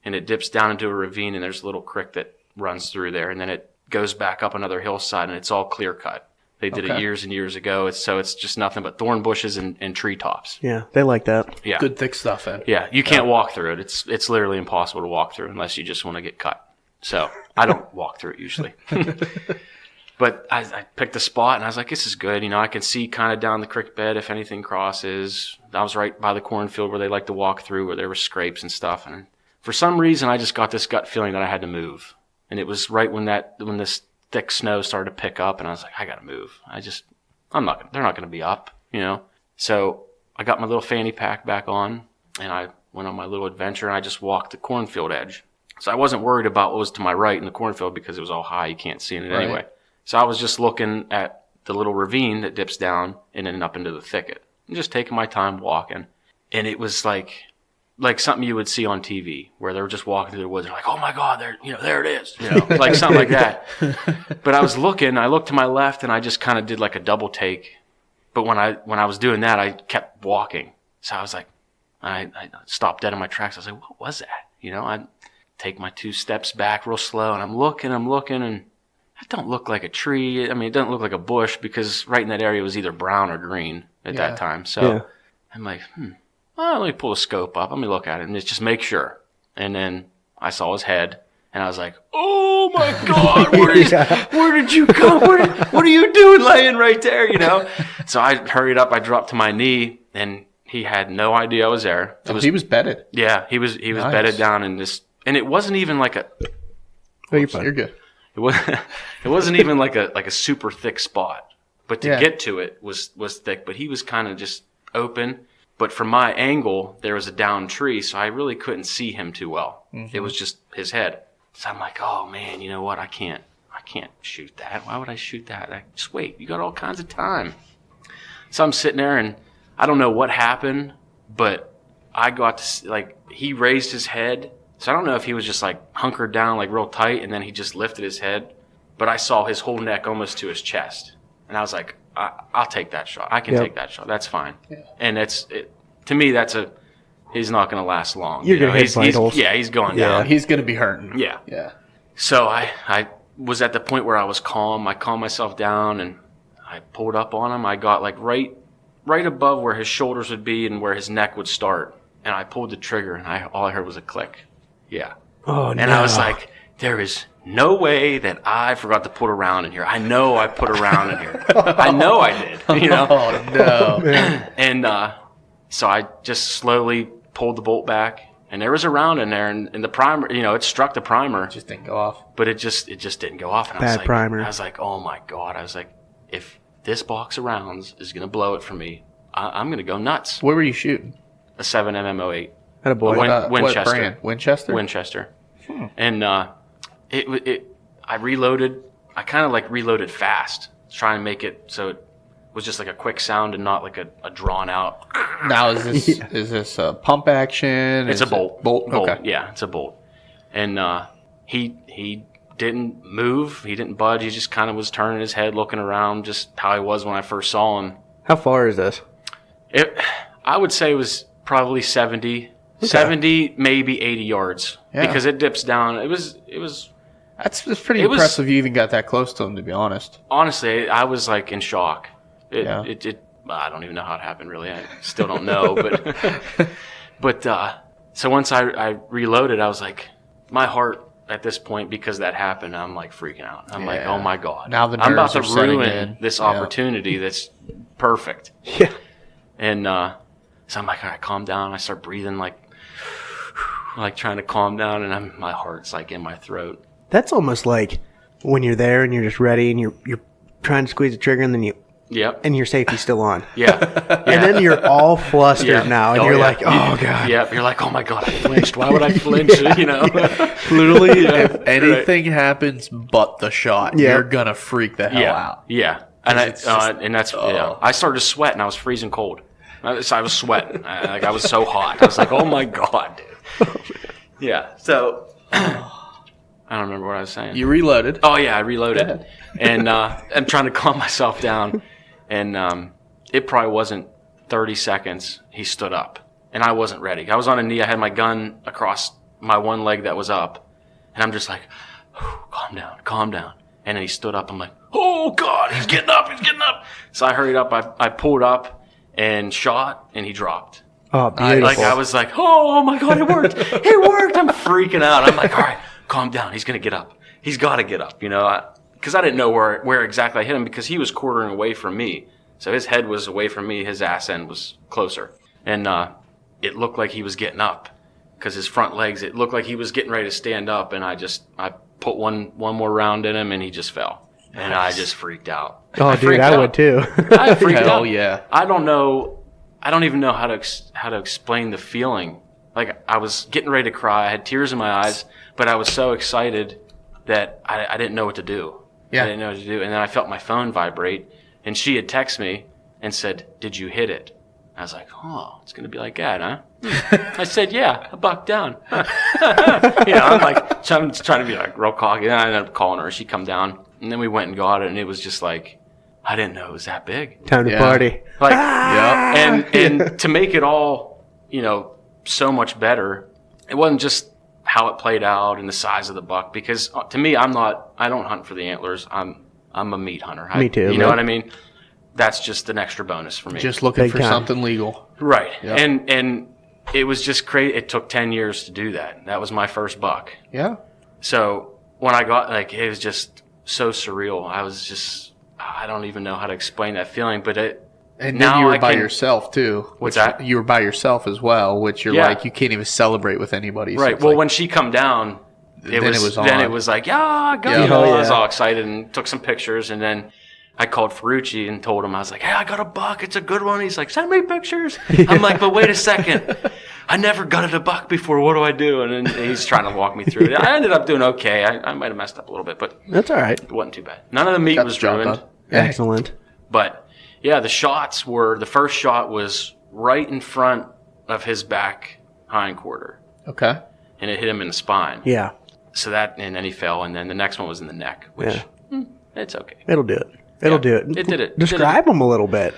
and it dips down into a ravine, and there's a little creek that runs through there, and then it goes back up another hillside, and it's all clear cut. They did it years and years ago. It's just nothing but thorn bushes and treetops. Yeah, they like that. Yeah. Good thick stuff, then. Yeah, you can't walk through it. It's literally impossible to walk through unless you just want to get cut. So I don't walk through it usually. But I picked a spot, and I was like, this is good. I can see kind of down the creek bed if anything crosses. I was right by the cornfield where they like to walk through, where there were scrapes and stuff. And for some reason, I just got this gut feeling that I had to move. And it was right when this thick snow started to pick up, and I was like, I got to move. They're not going to be up, So I got my little fanny pack back on, and I went on my little adventure, and I just walked the cornfield edge. So I wasn't worried about what was to my right in the cornfield because it was all high. You can't see it anyway. So I was just looking at the little ravine that dips down and then up into the thicket and just taking my time walking. And it was like something you would see on TV where they were just walking through the woods. They're like, oh my God, there it is. Like something like that. But I looked to my left, and I just kind of did like a double take. But when I was doing that, I kept walking. So I was like, I stopped dead in my tracks. I was like, what was that? I take my 2 steps back real slow, and I'm looking, and it don't look like a tree. I mean, it doesn't look like a bush because right in that area it was either brown or green at that time. So I'm like, well, let me pull the scope up. Let me look at it and just make sure. And then I saw his head, and I was like, oh my God, where did you come? What are you doing laying right there? So I hurried up. I dropped to my knee, and he had no idea I was there. He was bedded. Yeah, he was nice. Bedded down in this, and it wasn't even like a. Oh, you're fine. You're good. It wasn't even like a super thick spot, but to get to it was thick. But he was kind of just open. But from my angle, there was a downed tree, so I really couldn't see him too well. Mm-hmm. It was just his head. So I'm like, oh man, you know what? I can't shoot that. Why would I shoot that? Just wait. You got all kinds of time. So I'm sitting there, and I don't know what happened, but I got to he raised his head. So I don't know if he was just hunkered down real tight, and then he just lifted his head. But I saw his whole neck almost to his chest. And I was like, I'll take that shot. I can take that shot. That's fine. Yeah. And to me, he's not going to last long. You're going to hit vitals. He's going down. He's going to be hurting. Yeah. Yeah. So I was at the point where I was calm. I calmed myself down, and I pulled up on him. I got right above where his shoulders would be and where his neck would start. And I pulled the trigger, and all I heard was a click. Yeah. Oh, no. And I was like, there is no way that I forgot to put a round in here. I know I put a round in here. I know I did. Oh, no. And so I just slowly pulled the bolt back, and there was a round in there, and the primer, it struck the primer. It just didn't go off. But it just didn't go off. And Bad primer. I was like, oh my God. I was like, if this box of rounds is going to blow it for me, I'm going to go nuts. Where were you shooting? A 7 MMO8. Had a boy. Winchester. What brand? Winchester? Winchester. And I reloaded. I kind of reloaded fast, trying to make it so was just like a quick sound and not like a drawn out. Now is this a pump action? It's a bolt. Bolt. Okay. Yeah, it's a bolt. And he didn't move. He didn't budge. He just kind of was turning his head, looking around, just how he was when I first saw him. How far is this? I would say it was probably 70, 70, maybe 80 yards because it dips down. It was. That's pretty impressive. You even got that close to him, to be honest. Honestly, I was like in shock. It I don't even know how it happened. Really, I still don't know. But so once I reloaded, I was like, my heart at this point, because that happened, I'm like freaking out. I'm like, oh my God, now I'm about to ruin this opportunity that's perfect. Yeah. And so I'm like, all right, calm down. I start breathing like trying to calm down, and my heart's like in my throat. That's almost like when you're there and you're just ready and you're trying to squeeze the trigger and then and your safety's still on. Yeah. And then you're all flustered now and you're like, oh God. Yeah. You're like, oh my God, I flinched. Why would I flinch? You know? Literally, if anything happens but the shot, you're going to freak the hell out. Yeah. And I started to sweat and I was freezing cold. I was sweating. I was so hot. I was like, oh my God, dude. Yeah. So I don't remember what I was saying. You reloaded. Oh yeah, I reloaded, and I'm trying to calm myself down, and it probably wasn't 30 seconds. He stood up, and I wasn't ready. I was on a knee. I had my gun across my one leg that was up, and I'm just like, calm down. And then he stood up. I'm like, oh God, he's getting up. So I hurried up. I pulled up and shot, and he dropped. Oh, beautiful. I was like, oh my God, it worked. It worked. I'm freaking out. I'm like, all right. Calm down. He's going to get up. He's got to get up, because I didn't know where exactly I hit him because he was quartering away from me. So his head was away from me. His ass end was closer. And it looked like he was getting up because his front legs, it looked like he was getting ready to stand up. And I put one more round in him and he just fell. Nice. And I just freaked out. Oh, dude, I would too. I freaked out. Hell yeah. I don't even know how to explain the feeling. Like I was getting ready to cry. I had tears in my eyes, but I was so excited that I didn't know what to do. Yeah. I didn't know what to do. And then I felt my phone vibrate, and she had texted me and said, "Did you hit it?" I was like, "Oh, it's going to be like that, huh?" I said, "Yeah, I bucked down." I'm like, I'm trying to be like real cocky. And I ended up calling her. She come down, and then we went and got it, and it was just like, I didn't know it was that big. Time to party. Like, and to make it all, so much better, it wasn't just how it played out and the size of the buck, because to me, I don't hunt for the antlers. I'm a meat hunter. Me too. You know what I mean? That's just an extra bonus for me. Just looking Big for time. something legal. Right. Yep. And it was just crazy. It took 10 years to do that. That was my first buck. Yeah. So when I got, it was just so surreal. I don't even know how to explain that feeling, but and then you were by yourself too. What's that? You were by yourself as well, which you're like, you can't even celebrate with anybody. So right. Well, when she come down, it was like, yeah, I got it. I was all excited and took some pictures, and then I called Ferrucci and told him, I was like, hey, I got a buck. It's a good one. He's like, send me pictures. I'm like, but wait a second. I never gutted a buck before. What do I do? And then he's trying to walk me through it. I ended up doing okay. I might have messed up a little bit, but that's all right. It wasn't too bad. None of the meat was ruined. Excellent. But yeah, the first shot was right in front of his back hindquarter. Okay. And it hit him in the spine. Yeah. So and then he fell, and then the next one was in the neck, which it's okay. It'll do it. It'll do it. It did it. Describe them a little bit.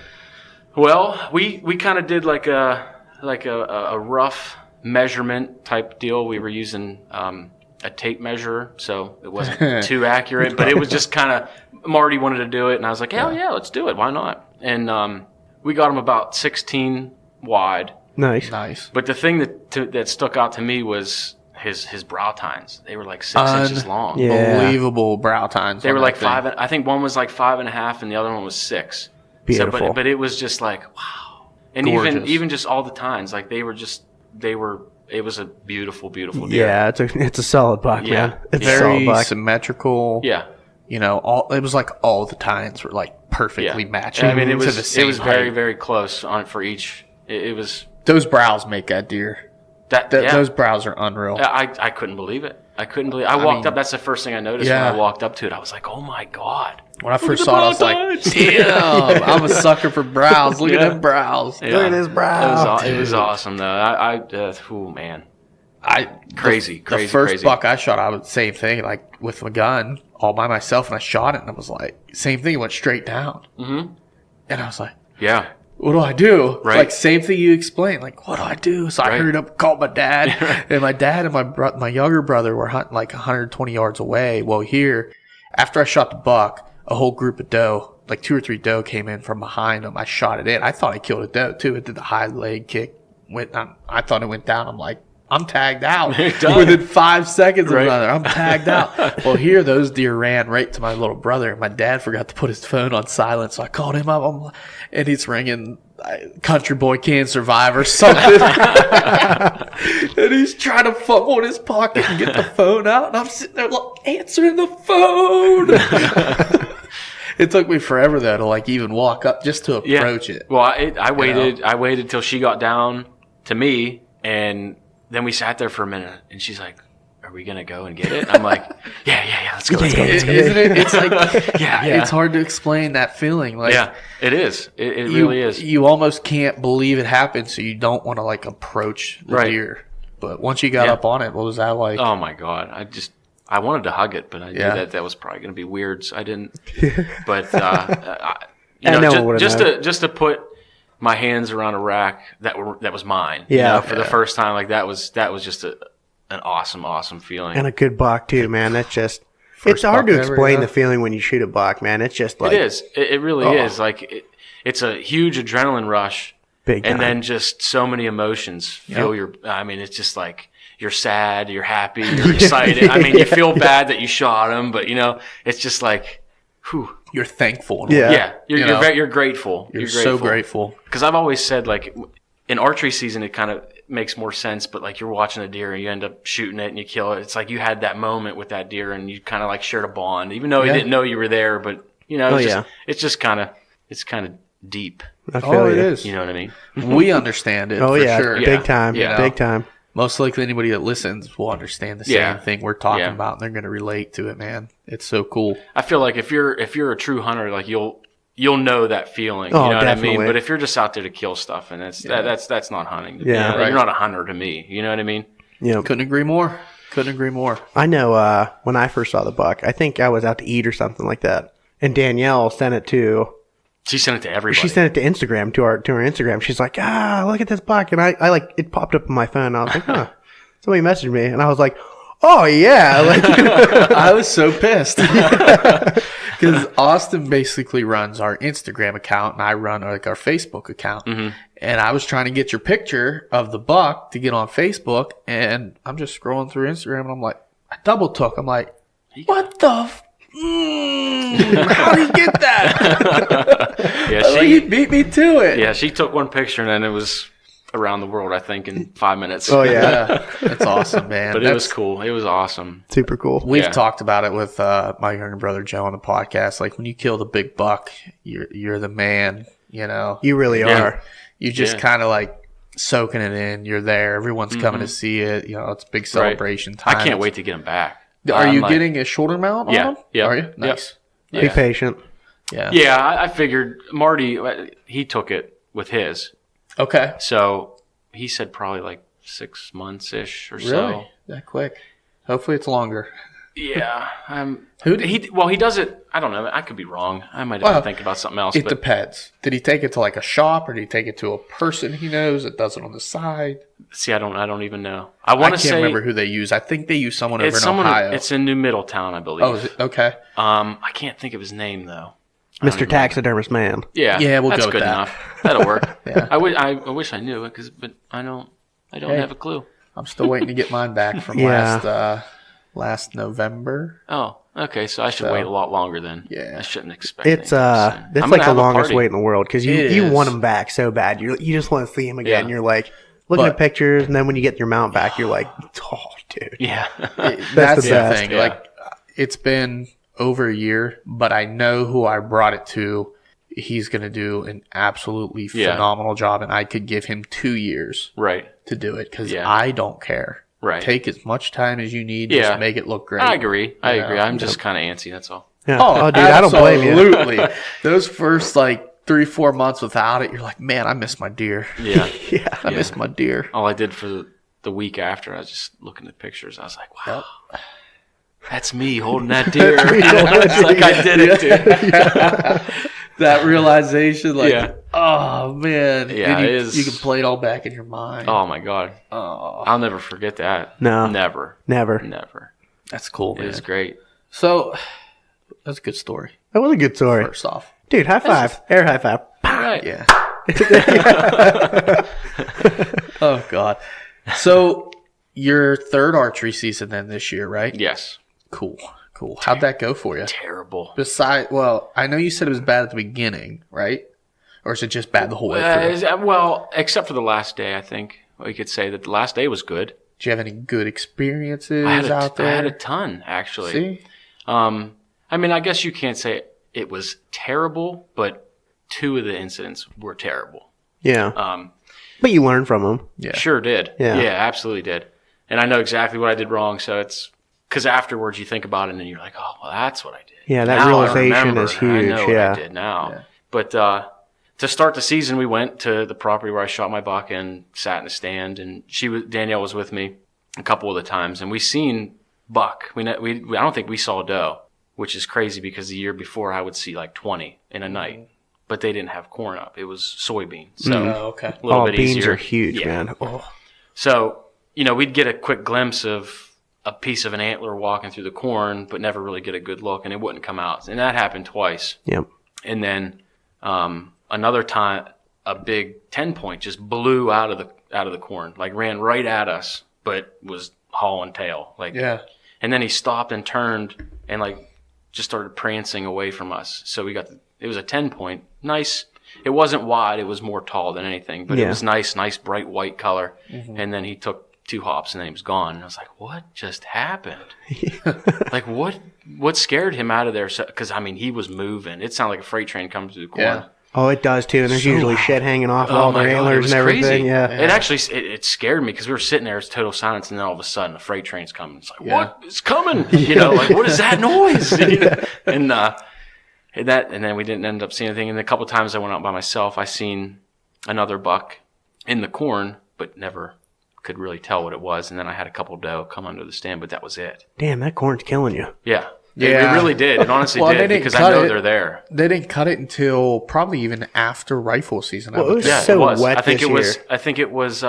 Well, we kind of did like a rough measurement type deal. We were using a tape measure, so it wasn't too accurate, but it was just kind of, Marty wanted to do it, and I was like, hell yeah, let's do it. Why not? And we got him about 16 wide. Nice. But the thing that stuck out to me was his brow tines. They were like 6 inches long. Unbelievable brow tines. They were like 5. I think one was like 5.5, and the other one was 6. Beautiful. So, but it was just like, wow. And even just all the tines, like it was a beautiful, beautiful deer. Yeah, it's a solid buck, man. It's very solid buck. symmetrical. Yeah. It was like all the tines were like perfectly matching. I mean, it to was the same very, height. very close for each. It was those brows make that deer. Those brows are unreal. I couldn't believe it. I couldn't believe. I walked up. That's the first thing I noticed when I walked up to it. I was like, "Oh my god!" When I first saw it, I was like, "Damn, I'm a sucker for brows. Look at them brows. Look at his brows." It was awesome though. Oh man, crazy. The first buck I shot, I was same thing, like with my gun, all by myself, and I shot it, and I was like, same thing. It went straight down, and I was like, yeah. What do I do? Right. Like, same thing you explained. Like, what do I do? So I hurried up, called my dad. And my dad and my younger brother were hunting like 120 yards away. Well, here, after I shot the buck, a whole group of doe, like 2 or 3 doe came in from behind them. I shot it in. I thought I killed a doe, too. It did the high leg kick. I thought it went down. I'm like, I'm tagged out. Within 5 seconds of another, I'm tagged out. Well, here, those deer ran right to my little brother. My dad forgot to put his phone on silent, so I called him up, and he's ringing Country Boy Can't Survive or something. And he's trying to fumble in his pocket and get the phone out, and I'm sitting there like, answering the phone. It took me forever, though, to like even walk up just to approach it. Well, I waited till she got down to me, and then we sat there for a minute, and she's like, "Are we gonna go and get it?" And I'm like, "Yeah, let's go." Isn't it? It's like, it's hard to explain that feeling. Like, yeah, it is. It really is. You almost can't believe it happened, so you don't want to like approach the deer. But once you got up on it, what was that like? Oh my god, I wanted to hug it, but I knew that was probably gonna be weird, so I didn't. But just to put my hands around a rack that was mine. Yeah, for the first time, like that was just an awesome feeling. And a good buck too, man. That's just it's hard to explain the feeling when you shoot a buck, man. It's just like it is. It really is. Like it's a huge adrenaline rush, big time. And then just so many emotions fill your. I mean, it's just like you're sad, you're happy, you're excited. I mean, you feel bad that you shot him, but it's just like, whew. You're thankful. You're grateful. You're so grateful. Because I've always said, like, in archery season, it kind of makes more sense. But like, you're watching a deer and you end up shooting it and you kill it. It's like you had that moment with that deer and you kind of like shared a bond, even though you didn't know you were there. But it's just kind of deep. I feel it is. You know what I mean? We understand it. Oh for yeah, sure. big time. Yeah, big time. Most likely anybody that listens will understand the same thing we're talking about, and they're going to relate to it, man. It's so cool. I feel like if you're a true hunter, like you'll know that feeling. Oh, you know definitely. what I mean? But if you're just out there to kill stuff, and that's not hunting. Yeah, You're not a hunter to me. You know what I mean? Yeah, couldn't agree more. I know. When I first saw the buck, I think I was out to eat or something like that, and Danielle sent it to. She sent it to everybody. She sent it to Instagram, to our Instagram. She's like, look at this buck, and I like it popped up on my phone. And I was like, huh. Somebody messaged me, and I was like, oh, yeah. Like, I was so pissed. Because Austin basically runs our Instagram account, and I run like our Facebook account. Mm-hmm. And I was trying to get your picture of the buck to get on Facebook, and I'm just scrolling through Instagram, and I'm like, I double took. I'm like, what the how did he get that? He beat me to it. Yeah, she took one picture, and then it was around the world, I think, in 5 minutes. Oh, yeah. That's awesome, man. But it was cool. It was awesome. Super cool. We've talked about it with my younger brother, Joe, on the podcast. Like, when you kill the big buck, you're the man, You really are. You just kind of like soaking it in. You're there. Everyone's coming to see it. It's big celebration time. I can't wait to get him back. Are you getting a shoulder mount on him? Yeah. Are you? Nice. Be patient. Yeah. Yeah, I figured Marty, he took it with his. Okay. So he said probably like 6 months-ish or so. Really? That quick? Hopefully it's longer. Yeah. He does it, I don't know. I could be wrong. I might have been thinking about something else. It depends. Did he take it to like a shop, or did he take it to a person he knows that does it on the side? See, I don't even know. I can't remember who they use. I think they use someone over in Ohio. It's in New Middletown, I believe. Oh, is it? Okay. I can't think of his name though. Mr. Taxidermist Man. Yeah. Yeah, we'll that's go with good that. enough. That'll work. Yeah. I wish I knew it, but I don't have a clue. I'm still waiting to get mine back from last November. Oh, okay. So I should wait a lot longer then. Yeah. I shouldn't expect it's that's like the longest wait in the world, because you want them back so bad. You just want to see them again. You're like looking at pictures, and then when you get your mount back, you're like, oh, dude. Yeah. That's the thing. Yeah. Like, it's been over a year, but I know who I brought it to. He's going to do an absolutely phenomenal job, and I could give him 2 years to do it, because I don't care. Right. Take as much time as you need. Just make it look great. I agree. I'm just kind of antsy. That's all. Yeah. Oh, dude, I don't blame you. Absolutely. Those first 3-4 months without it, you're like, man, I miss my deer. Yeah. I miss my deer. All I did for the week after, I was just looking at pictures. I was like, wow. That's me holding that deer. It's like I did it, dude. That realization, oh man, yeah, you can play it all back in your mind. Oh my god, I'll never forget that. No, never. That's cool, man. It was great. So that's a good story. That was a good story. First off, dude, high five, air high five. Right. Yeah. Oh god. So your third archery season then this year, right? Yes. Cool. How'd that go for you? Terrible. I know you said it was bad at the beginning, right? Or is it just bad the whole way through? Well, except for the last day, I think we could say that the last day was good. Did you have any good experiences out there? I had a ton, actually. See? I mean, I guess you can't say it was terrible, but 2 of the incidents were terrible. Yeah. But you learned from them. Yeah. Sure did. Yeah, absolutely did. And I know exactly what I did wrong, so it's because afterwards you think about it and then you're like, oh, well, that's what I did. Yeah, that now realization is huge. I know what I did now. Yeah. But to start the season, we went to the property where I shot my buck and sat in the stand, and Danielle was with me a couple of the times, and we seen buck. I don't think we saw doe, which is crazy because the year before I would see 20 in a night. But they didn't have corn up. It was soybean. So okay. A little bit beans easier. Are huge, man. Oh. So, we'd get a quick glimpse of a piece of an antler walking through the corn, but never really get a good look, and it wouldn't come out. And that happened twice. Yep. And then another time, a big 10-point just blew out of the corn, ran right at us, but was hauling tail. And then he stopped and turned and just started prancing away from us. So it was a 10-point, nice. It wasn't wide; it was more tall than anything, but it was nice bright white color. Mm-hmm. And then he took 2 hops and then he was gone. And I was like, what just happened? What scared him out of there? Because he was moving. It sounded like a freight train coming through the corn. Yeah. Oh, it does too. And there's usually shit hanging off all their antlers and everything. Crazy. Yeah. It actually it scared me because we were sitting there, it's total silence, and then all of a sudden a freight train's coming. It's like, what is coming? What is that noise? And then we didn't end up seeing anything. And a couple of times I went out by myself, I seen another buck in the corn, but never could really tell what it was. And then I had a couple doe come under the stand, but that was it. Damn, that corn's killing you. Yeah. It really did. It honestly did because I know they're there. They didn't cut it until probably even after rifle season. Well, it was so wet I think this it was. year. I think it was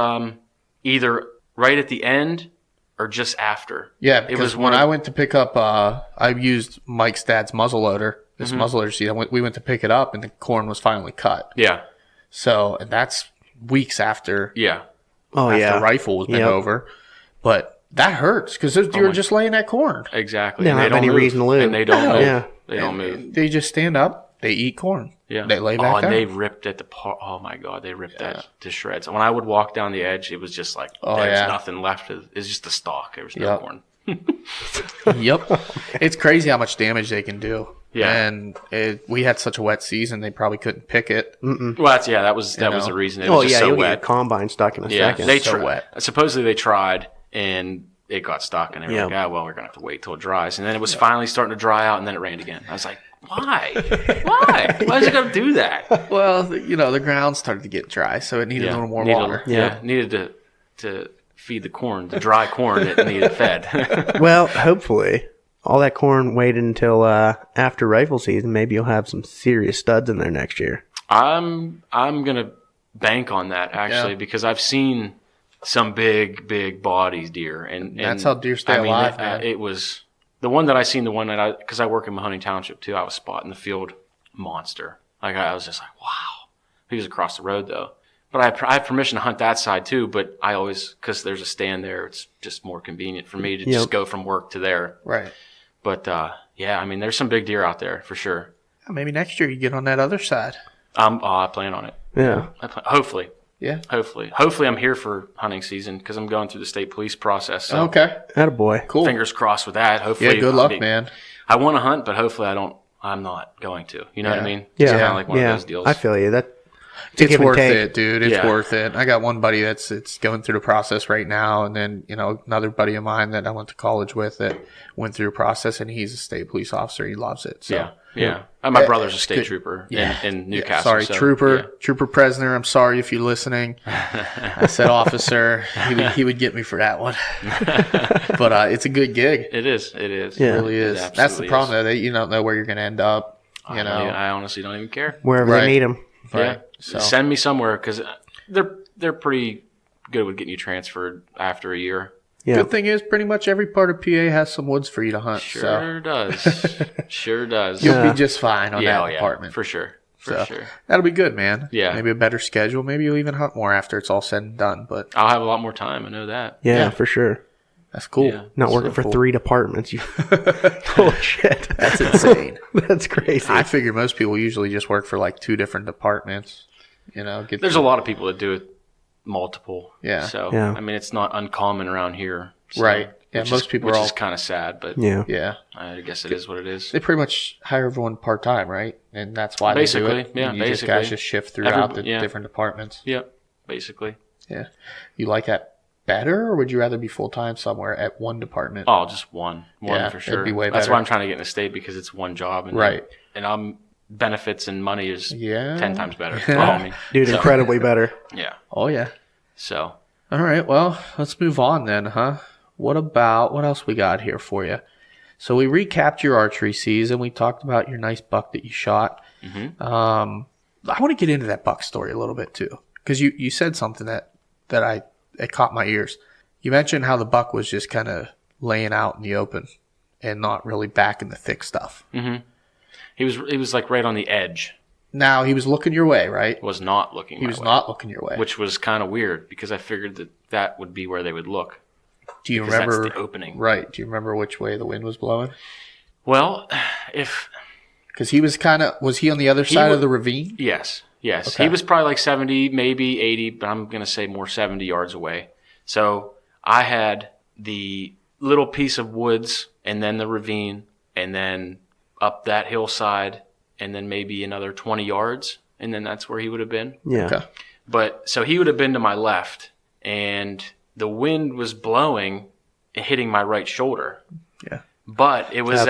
either right at the end or just after. Yeah, because when I went to pick up, I used Mike's dad's muzzleloader. This muzzleloader season, we went to pick it up, and the corn was finally cut. Yeah. So and that's weeks after. Yeah. After rifle was been over, but. That hurts because you were just laying that corn. Exactly. They don't have any reason to live. And they don't move. Yeah. They don't move. They just stand up. They eat corn. Yeah. They lay back down. And they ripped at oh my God, they ripped that to shreds. When I would walk down the edge, it was just like, there's nothing left. It's just the stalk. There was no corn. Yep. It's crazy how much damage they can do. Yeah. And we had such a wet season, they probably couldn't pick it. Mm-mm. Well, that was the reason. It was just so you'll wet. get combine stuck in a second. They so wet. Supposedly they tried, and it got stuck, and they were like, well, we're going to have to wait till it dries. And then it was finally starting to dry out, and then it rained again. I was like, why? Why is it going to do that? Well, the ground started to get dry, so it needed a little more water. Needed to feed the corn, the dry corn that needed fed. Well, hopefully, all that corn waited until after rifle season. Maybe you'll have some serious studs in there next year. I'm gonna bank on that actually because I've seen some big bodies deer, and that's how deer stay alive. Man. It was the one that I seen. The one that because I work in Mahoney Township too. I was spotting the field monster. I was just like, wow. He was across the road though. But I have permission to hunt that side too, but I always, because there's a stand there, it's just more convenient for me to just go from work to there. Right. But, there's some big deer out there for sure. Maybe next year you get on that other side. I plan on it. Yeah. Hopefully. Yeah. Hopefully I'm here for hunting season because I'm going through the state police process. So okay. Attaboy. Cool. Fingers crossed with that. Hopefully. Yeah, good luck, man. I want to hunt, but hopefully I'm not going to. You know what I mean? Yeah. It's kind of like one of those deals. I feel you. It's worth it, dude. It's worth it. I got one buddy it's going through the process right now, and then another buddy of mine that I went to college with that went through a process, and he's a state police officer. He loves it. So. Yeah. My brother's a state trooper in Newcastle. Sorry, Trooper Presner. I'm sorry if you're listening. I said officer. He would get me for that one. But it's a good gig. It is. Yeah. It really is. That's the problem, though. That you don't know where you're going to end up. I honestly don't even care. Wherever they need them. Right. Yeah. So. Send me somewhere because they're pretty good with getting you transferred after a year. Yeah. Good thing is, pretty much every part of PA has some woods for you to hunt. Sure does. Sure does. You'll be just fine on that department. For sure. For sure. That'll be good, man. Yeah. Maybe a better schedule. Maybe you'll even hunt more after it's all said and done. But I'll have a lot more time. I know that. Yeah, for sure. That's cool. Yeah. Not working for 3 departments. Holy shit. That's insane. That's crazy. I figure most people usually just work for like 2 different departments. There's a lot of people that do it multiple. Yeah. So, I mean, it's not uncommon around here. So, right. Yeah, most people which is kind of sad, but yeah. I guess it is what it is. They pretty much hire everyone part-time, right? And that's why they do it. Yeah, basically. Guys just shift throughout the different departments. Yep, basically. Yeah. You like that better, or would you rather be full-time somewhere at one department? Oh, just one. One for sure. That'd be way better. That's why I'm trying to get in the state, because it's one job. And right. And I'm benefits and money is 10 times better. Dude, incredibly better. Yeah. Oh, yeah. So. All right. Well, let's move on then, huh? What else we got here for you? So we recapped your archery season. We talked about your nice buck that you shot. Mm-hmm. I want to get into that buck story a little bit too, because you said something that caught my ears. You mentioned how the buck was just kind of laying out in the open and not really back in the thick stuff. Mm-hmm. He was like right on the edge. Now he was looking your way, right? Was not looking. He was not looking your way, which was kind of weird because I figured that would be where they would look. Do you remember that's the opening? Right. Do you remember which way the wind was blowing? Well, because he was was he on the other side of the ravine? Yes. Okay. He was probably like 70, maybe 80, but I'm going to say more 70 yards away. So I had the little piece of woods and then the ravine and then up that hillside and then maybe another 20 yards. And then that's where he would have been. Yeah. Okay. But so he would have been to my left and the wind was blowing and hitting my right shoulder. Yeah. But it was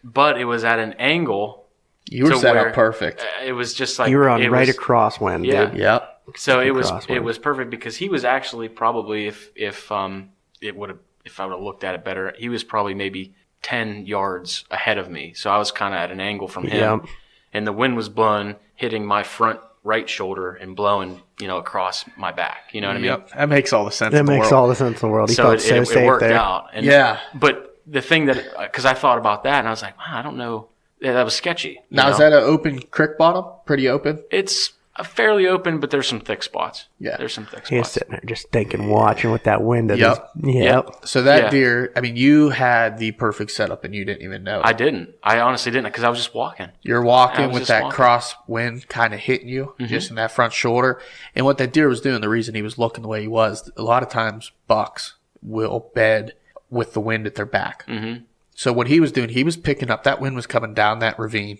But it was at an angle. You were set up perfect. It was just like you were on right across wind. Yeah. Dude. Yep. So it was perfect because he was actually probably if I would have looked at it better, he was probably maybe 10 yards ahead of me. So I was kind of at an angle from him, and the wind was blowing, hitting my front right shoulder and blowing, across my back. You know what I mean? Yep. That makes all the sense. That makes all the sense in the world. He felt so safe it worked there. out. And, but the thing because I thought about that and I was like, wow, I don't know. Yeah, that was sketchy. Now, is that an open creek bottom? Pretty open? It's fairly open, but there's some thick spots. Yeah. There's some thick spots. He's sitting there just thinking, watching with that wind. Yep. So that deer, I mean, you had the perfect setup and you didn't even know. I didn't. I honestly didn't because I was just walking. You're walking with that cross wind kind of hitting you just in that front shoulder. And what that deer was doing, the reason he was looking the way he was, a lot of times bucks will bed with the wind at their back. Mm-hmm. So what he was doing, he was picking up, that wind was coming down that ravine,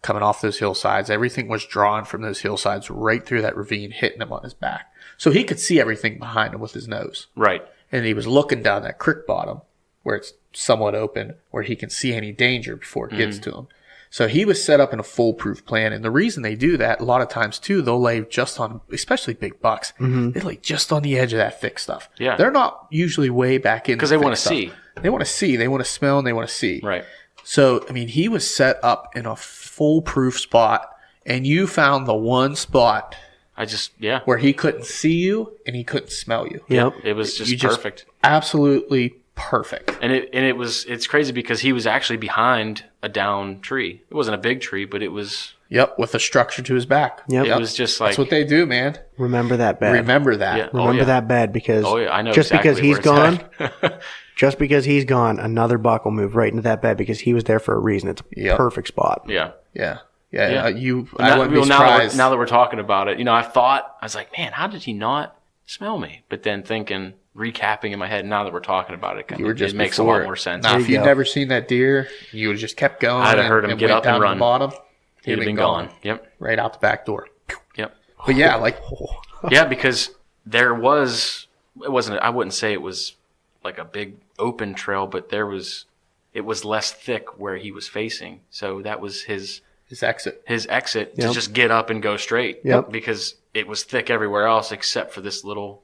coming off those hillsides. Everything was drawn from those hillsides right through that ravine, hitting him on his back. So he could see everything behind him with his nose. Right. And he was looking down that creek bottom where it's somewhat open, where he can see any danger before it gets to him. So he was set up in a foolproof plan. And the reason they do that, a lot of times too, they'll lay just on, especially big bucks, they lay just on the edge of that thick stuff. Yeah. They're not usually way back in. Because they want to see. They want to see, they want to smell, and they want to see. Right. So, I mean, he was set up in a foolproof spot, and you found the one spot where he couldn't see you and he couldn't smell you. Yep. It was just perfect. Absolutely perfect. And it's crazy because he was actually behind a down tree. It wasn't a big tree, but it was. Yep, with a structure to his back. Yep. It was just like. That's what they do, man. Remember that bed. Remember that. Yeah. Remember that bed because I know just exactly because he's where gone, just because he's gone, another buck will move right into that bed because he was there for a reason. It's a perfect spot. Yeah. Yeah. Yeah. I wouldn't be surprised. Now that we're talking about it, I was like, man, how did he not smell me? But then recapping in my head, now that we're talking about it, it makes a lot more sense. Now, if you'd never seen that deer, you would have just kept going. I'd have heard him get up and run. The bottom. He'd have been gone. Yep. Right out the back door. Yep. But yeah, like Yeah, because it wasn't, I wouldn't say it was like a big open trail, but it was less thick where he was facing. So that was his exit. His exit to just get up and go straight. Yep. Because it was thick everywhere else except for this little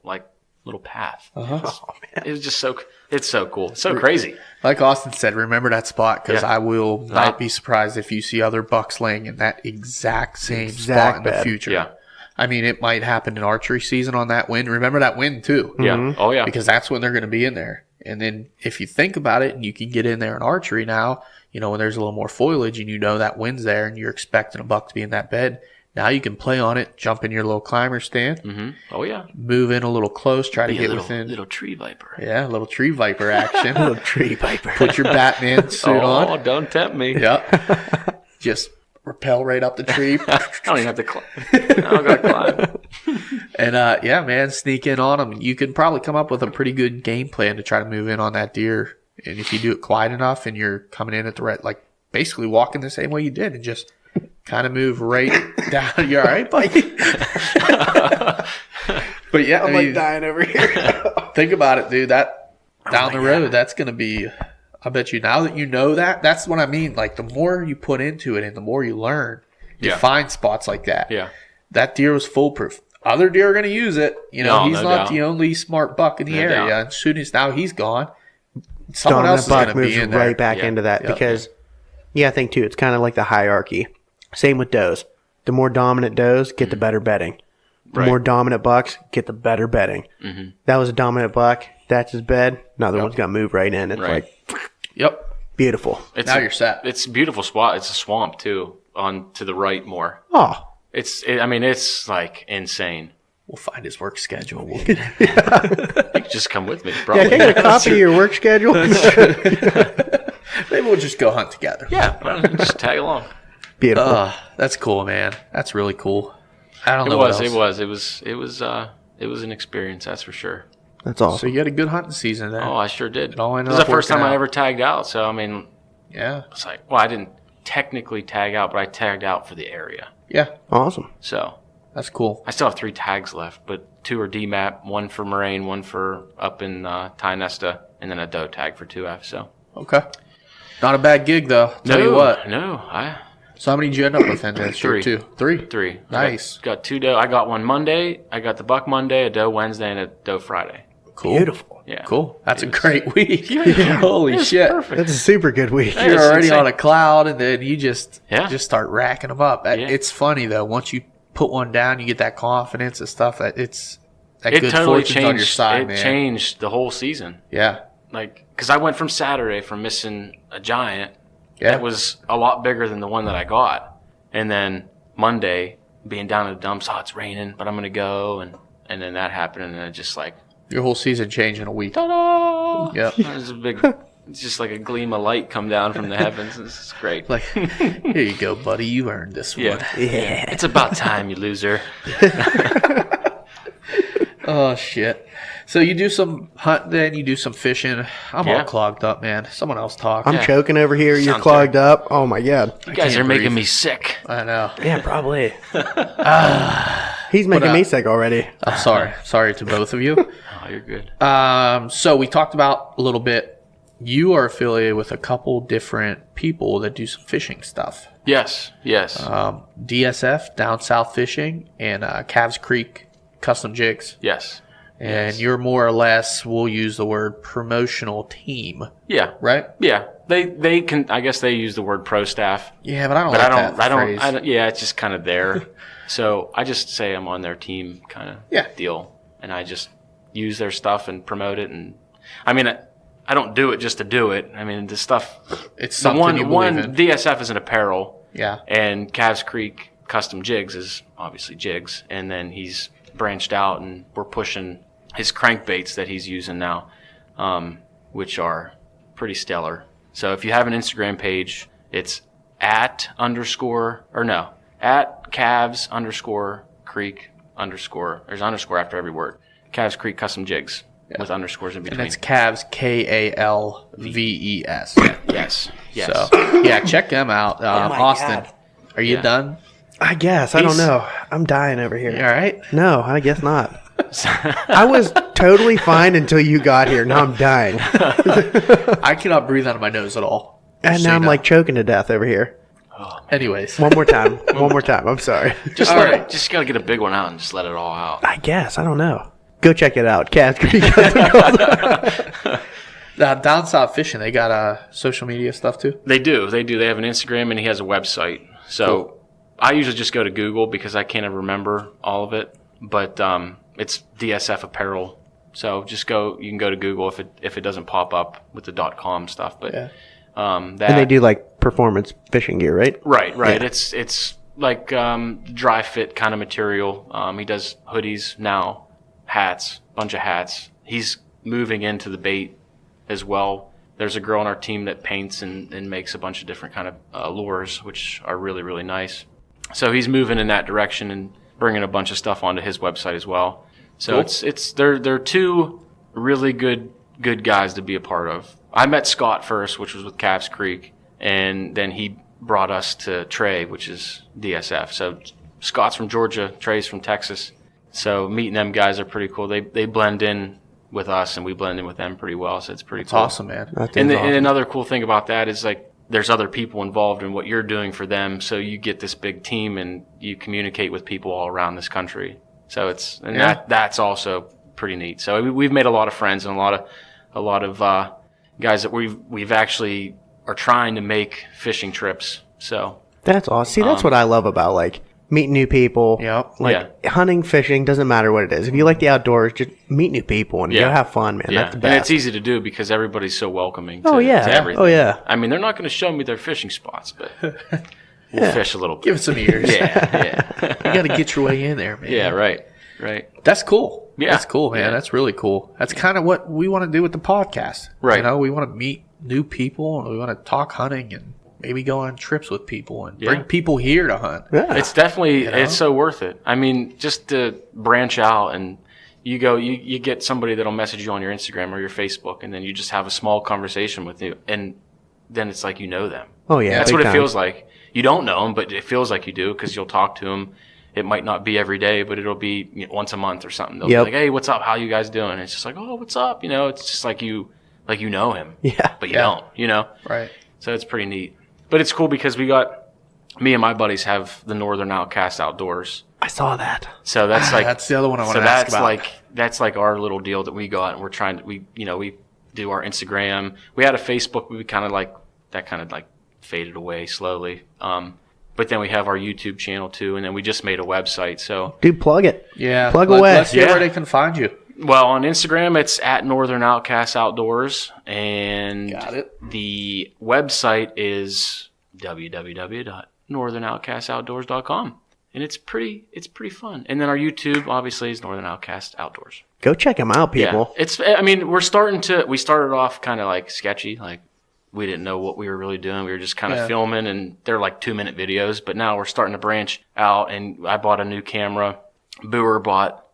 path. It was just it's so cool. It's so crazy. Like Austin said, remember that spot because I will not be surprised if you see other bucks laying in that exact same spot in the future. Yeah. I mean, it might happen in archery season on that wind. Remember that wind too. Yeah. Mm-hmm. Oh, yeah. Because that's when they're going to be in there. And then if you think about it and you can get in there in archery now, when there's a little more foliage and that wind's there and you're expecting a buck to be in that bed, now you can play on it, jump in your little climber stand. Mm-hmm. Oh, yeah. Move in a little close, try to get within. Little tree viper. Yeah, a little tree viper action. Little tree viper. Put your Batman suit on. Oh, don't tempt me. Yep. Just rappel right up the tree. I don't even have to climb. I don't got to climb. And yeah, man, sneak in on them. You can probably come up with a pretty good game plan to try to move in on that deer. And if you do it quiet enough and you're coming in at the right, like basically walking the same way you did and just kind of move right down. You all right, buddy? But yeah, I'm like dying over here. Think about it, dude. That down the road, that's going to be, I bet you now that you know that's what I mean. Like the more you put into it and the more you learn, you find spots like that. Yeah. That deer was foolproof. Other deer are going to use it. He's not the only smart buck in the area. doubt. As soon as now he's gone, someone else is going to be in there. Right back into that because, I think too, it's kind of like the hierarchy. Same with does. The more dominant does, get the better bedding. The more dominant bucks, get the better bedding. Mm-hmm. That was a dominant buck. That's his bed. Another one's got to move right in. It's like, beautiful. Now you're set. It's a beautiful spot. It's a swamp too, on to the right more. Oh, It's like insane. We'll find his work schedule. We'll get You can just come with me. Probably. can I get a copy of your work schedule? Maybe we'll just go hunt together. Yeah, just tag along. Beautiful. That's cool, man. That's really cool. I don't know what else. It was an experience, that's for sure. That's So awesome. you had a good hunting season then. Oh, I sure did. It all This ended is the up first time working I out. ever tagged out. So Yeah. it's like, well, I didn't technically tag out, but I tagged out for the area. Yeah. Awesome. So That's cool. I still have 3 tags left, but 2 are DMAP, 1 for Moraine, 1 for up in Tynesta, and then a doe tag for 2F. So Okay. Not a bad gig though. Tell you what. No, So how many did you end up with then this year? 3. 2? 3? 3. Nice. Got 2 doe. I got one Monday. I got the buck Monday, a doe Wednesday, and a doe Friday. Cool. Beautiful. Yeah. Cool. That's a great week. Holy shit. Perfect. That's a super good week. Hey. You're It's already insane. on a cloud and then you just start racking them up. Yeah. It's funny though. Once you put one down, you get that confidence and stuff. That good It totally fortune's changed. on your side, man. Changed the whole season. Yeah. Like, because I went from Saturday from missing a giant Yeah. that was a lot bigger than the one that I got. And then Monday, being down at the dumps, it's raining, but I'm going to go. And then that happened, and then it just like, Your whole season changed in a week. ta-da! Yep. There's a big, it's just like a gleam of light come down from the heavens. It's great. Like, here you go, buddy. You earned this one. Yeah. It's about time, you loser. Oh, shit. So you do some hunting, then you do some fishing. I'm all Yeah. clogged up, man. Someone else talk. I'm choking over here. You're Sounds clogged up. Oh my god. You guys can't are making breathe. me sick. I know. Yeah, probably. He's making me sick already. I'm sorry. Sorry to both of you. Oh, you're good. So we talked about a little bit. You are affiliated with a couple different people that do some fishing stuff. Yes. DSF, Down South Fishing, and Calves Creek Custom Jigs. Yes. And you're more or less, we'll use the word promotional team, Yeah. right? Yeah. They can, I guess they use the word pro staff. Yeah, but I don't But like I that phrase. don't, yeah, it's just kind of there. So I just say I'm on their team kind of deal. And I just use their stuff and promote it. And I mean, I don't do it just to do it. I mean, the stuff, It's something you believe in. DSF is an apparel. Yeah. And Calves Creek Custom Jigs is obviously jigs. And then he's branched out and we're pushing his crankbaits that he's using now, which are pretty stellar. So if you have an Instagram page, it's at calves underscore creek underscore, there's underscore after every word, Calves Creek Custom Jigs with underscores in between. And that's Calves, Kalves. Yes. So, yeah, check them out. Austin, God. are you Yeah. done? I guess. I don't know. I'm dying over here. You all right? No, I guess not. I was totally fine until you got here. Now I'm dying. I cannot breathe out of my nose at all. And now I'm like choking to death over here. Anyways. One more time. One more time. I'm sorry. Just just gotta get a big one out and just let it all out. I guess. I don't know. Go check it out. Cat Creek. Down South Fishing, they got social media stuff too? They do. They have an Instagram and he has a website. So cool. I usually just go to Google because I can't ever remember all of it. But it's DSF Apparel. So just you can go to Google if it doesn't pop up with the .com stuff. But yeah. And they do like performance fishing gear, right? Right. Yeah. It's like dry fit kind of material. He does hoodies now, hats, bunch of hats. He's moving into the bait as well. There's a girl on our team that paints and makes a bunch of different kind of lures, which are really, really nice. So he's moving in that direction and bringing a bunch of stuff onto his website as well. So cool. They're two really good guys to be a part of. I met Scott first, which was with Calves Creek, and then he brought us to Trey, which is DSF. So Scott's from Georgia, Trey's from Texas. So meeting them guys are pretty cool. They blend in with us, and we blend in with them pretty well. So it's pretty cool. Awesome, man. And another cool thing about that is like there's other people involved in what you're doing for them. So you get this big team, and you communicate with people all around this country. So that's also pretty neat. So we've made a lot of friends and a lot of guys that we've actually are trying to make fishing trips. So that's awesome. See, that's what I love about like meeting new people. Yep. Hunting, fishing, doesn't matter what it is. If you like the outdoors, just meet new people and go have fun, man. Yeah. That's the best. And it's easy to do because everybody's so welcoming to everything. Oh, yeah. I mean, they're not going to show me their fishing spots, but we'll fish a little bit. Give it some ears. Yeah. You got to get your way in there, man. Yeah, right. That's cool. Yeah. That's cool, man. Yeah. That's really cool. That's kind of what we want to do with the podcast. Right. You know, we want to meet new people and we want to talk hunting and maybe go on trips with people and bring people here to hunt. Yeah. It's definitely, it's so worth it. I mean, just to branch out and you get somebody that'll message you on your Instagram or your Facebook, and then you just have a small conversation with you, and then it's like you know them. Oh, yeah. That's what it feels like. You don't know them, but it feels like you do because you'll talk to them. It might not be every day, but it'll be once a month or something. They'll be like, "Hey, what's up? How you guys doing?" And it's just like, "Oh, what's up?" It's just like you know him. Yeah. But you don't, Right. So it's pretty neat. But it's cool because me and my buddies have the Northern Outcast Outdoors. I saw that. So that's like that's the other one I want to ask about. That's like our little deal that we go out and we're trying to we do our Instagram. We had a Facebook, we kind of like that kind of like faded away slowly. But then we have our YouTube channel too, and then we just made a website. So dude, plug it. Yeah, plug away. Let's see where they can find you. Well, on Instagram, it's at Northern Outcast Outdoors, and got it. The website is www.northernoutcastoutdoors.com, and it's pretty fun. And then our YouTube, obviously, is Northern Outcast Outdoors. Go check them out, people. Yeah, we started off kind of like sketchy, like we didn't know what we were really doing. We were just kind of filming, and they're like 2-minute videos. But now we're starting to branch out, and I bought a new camera. Booer bought,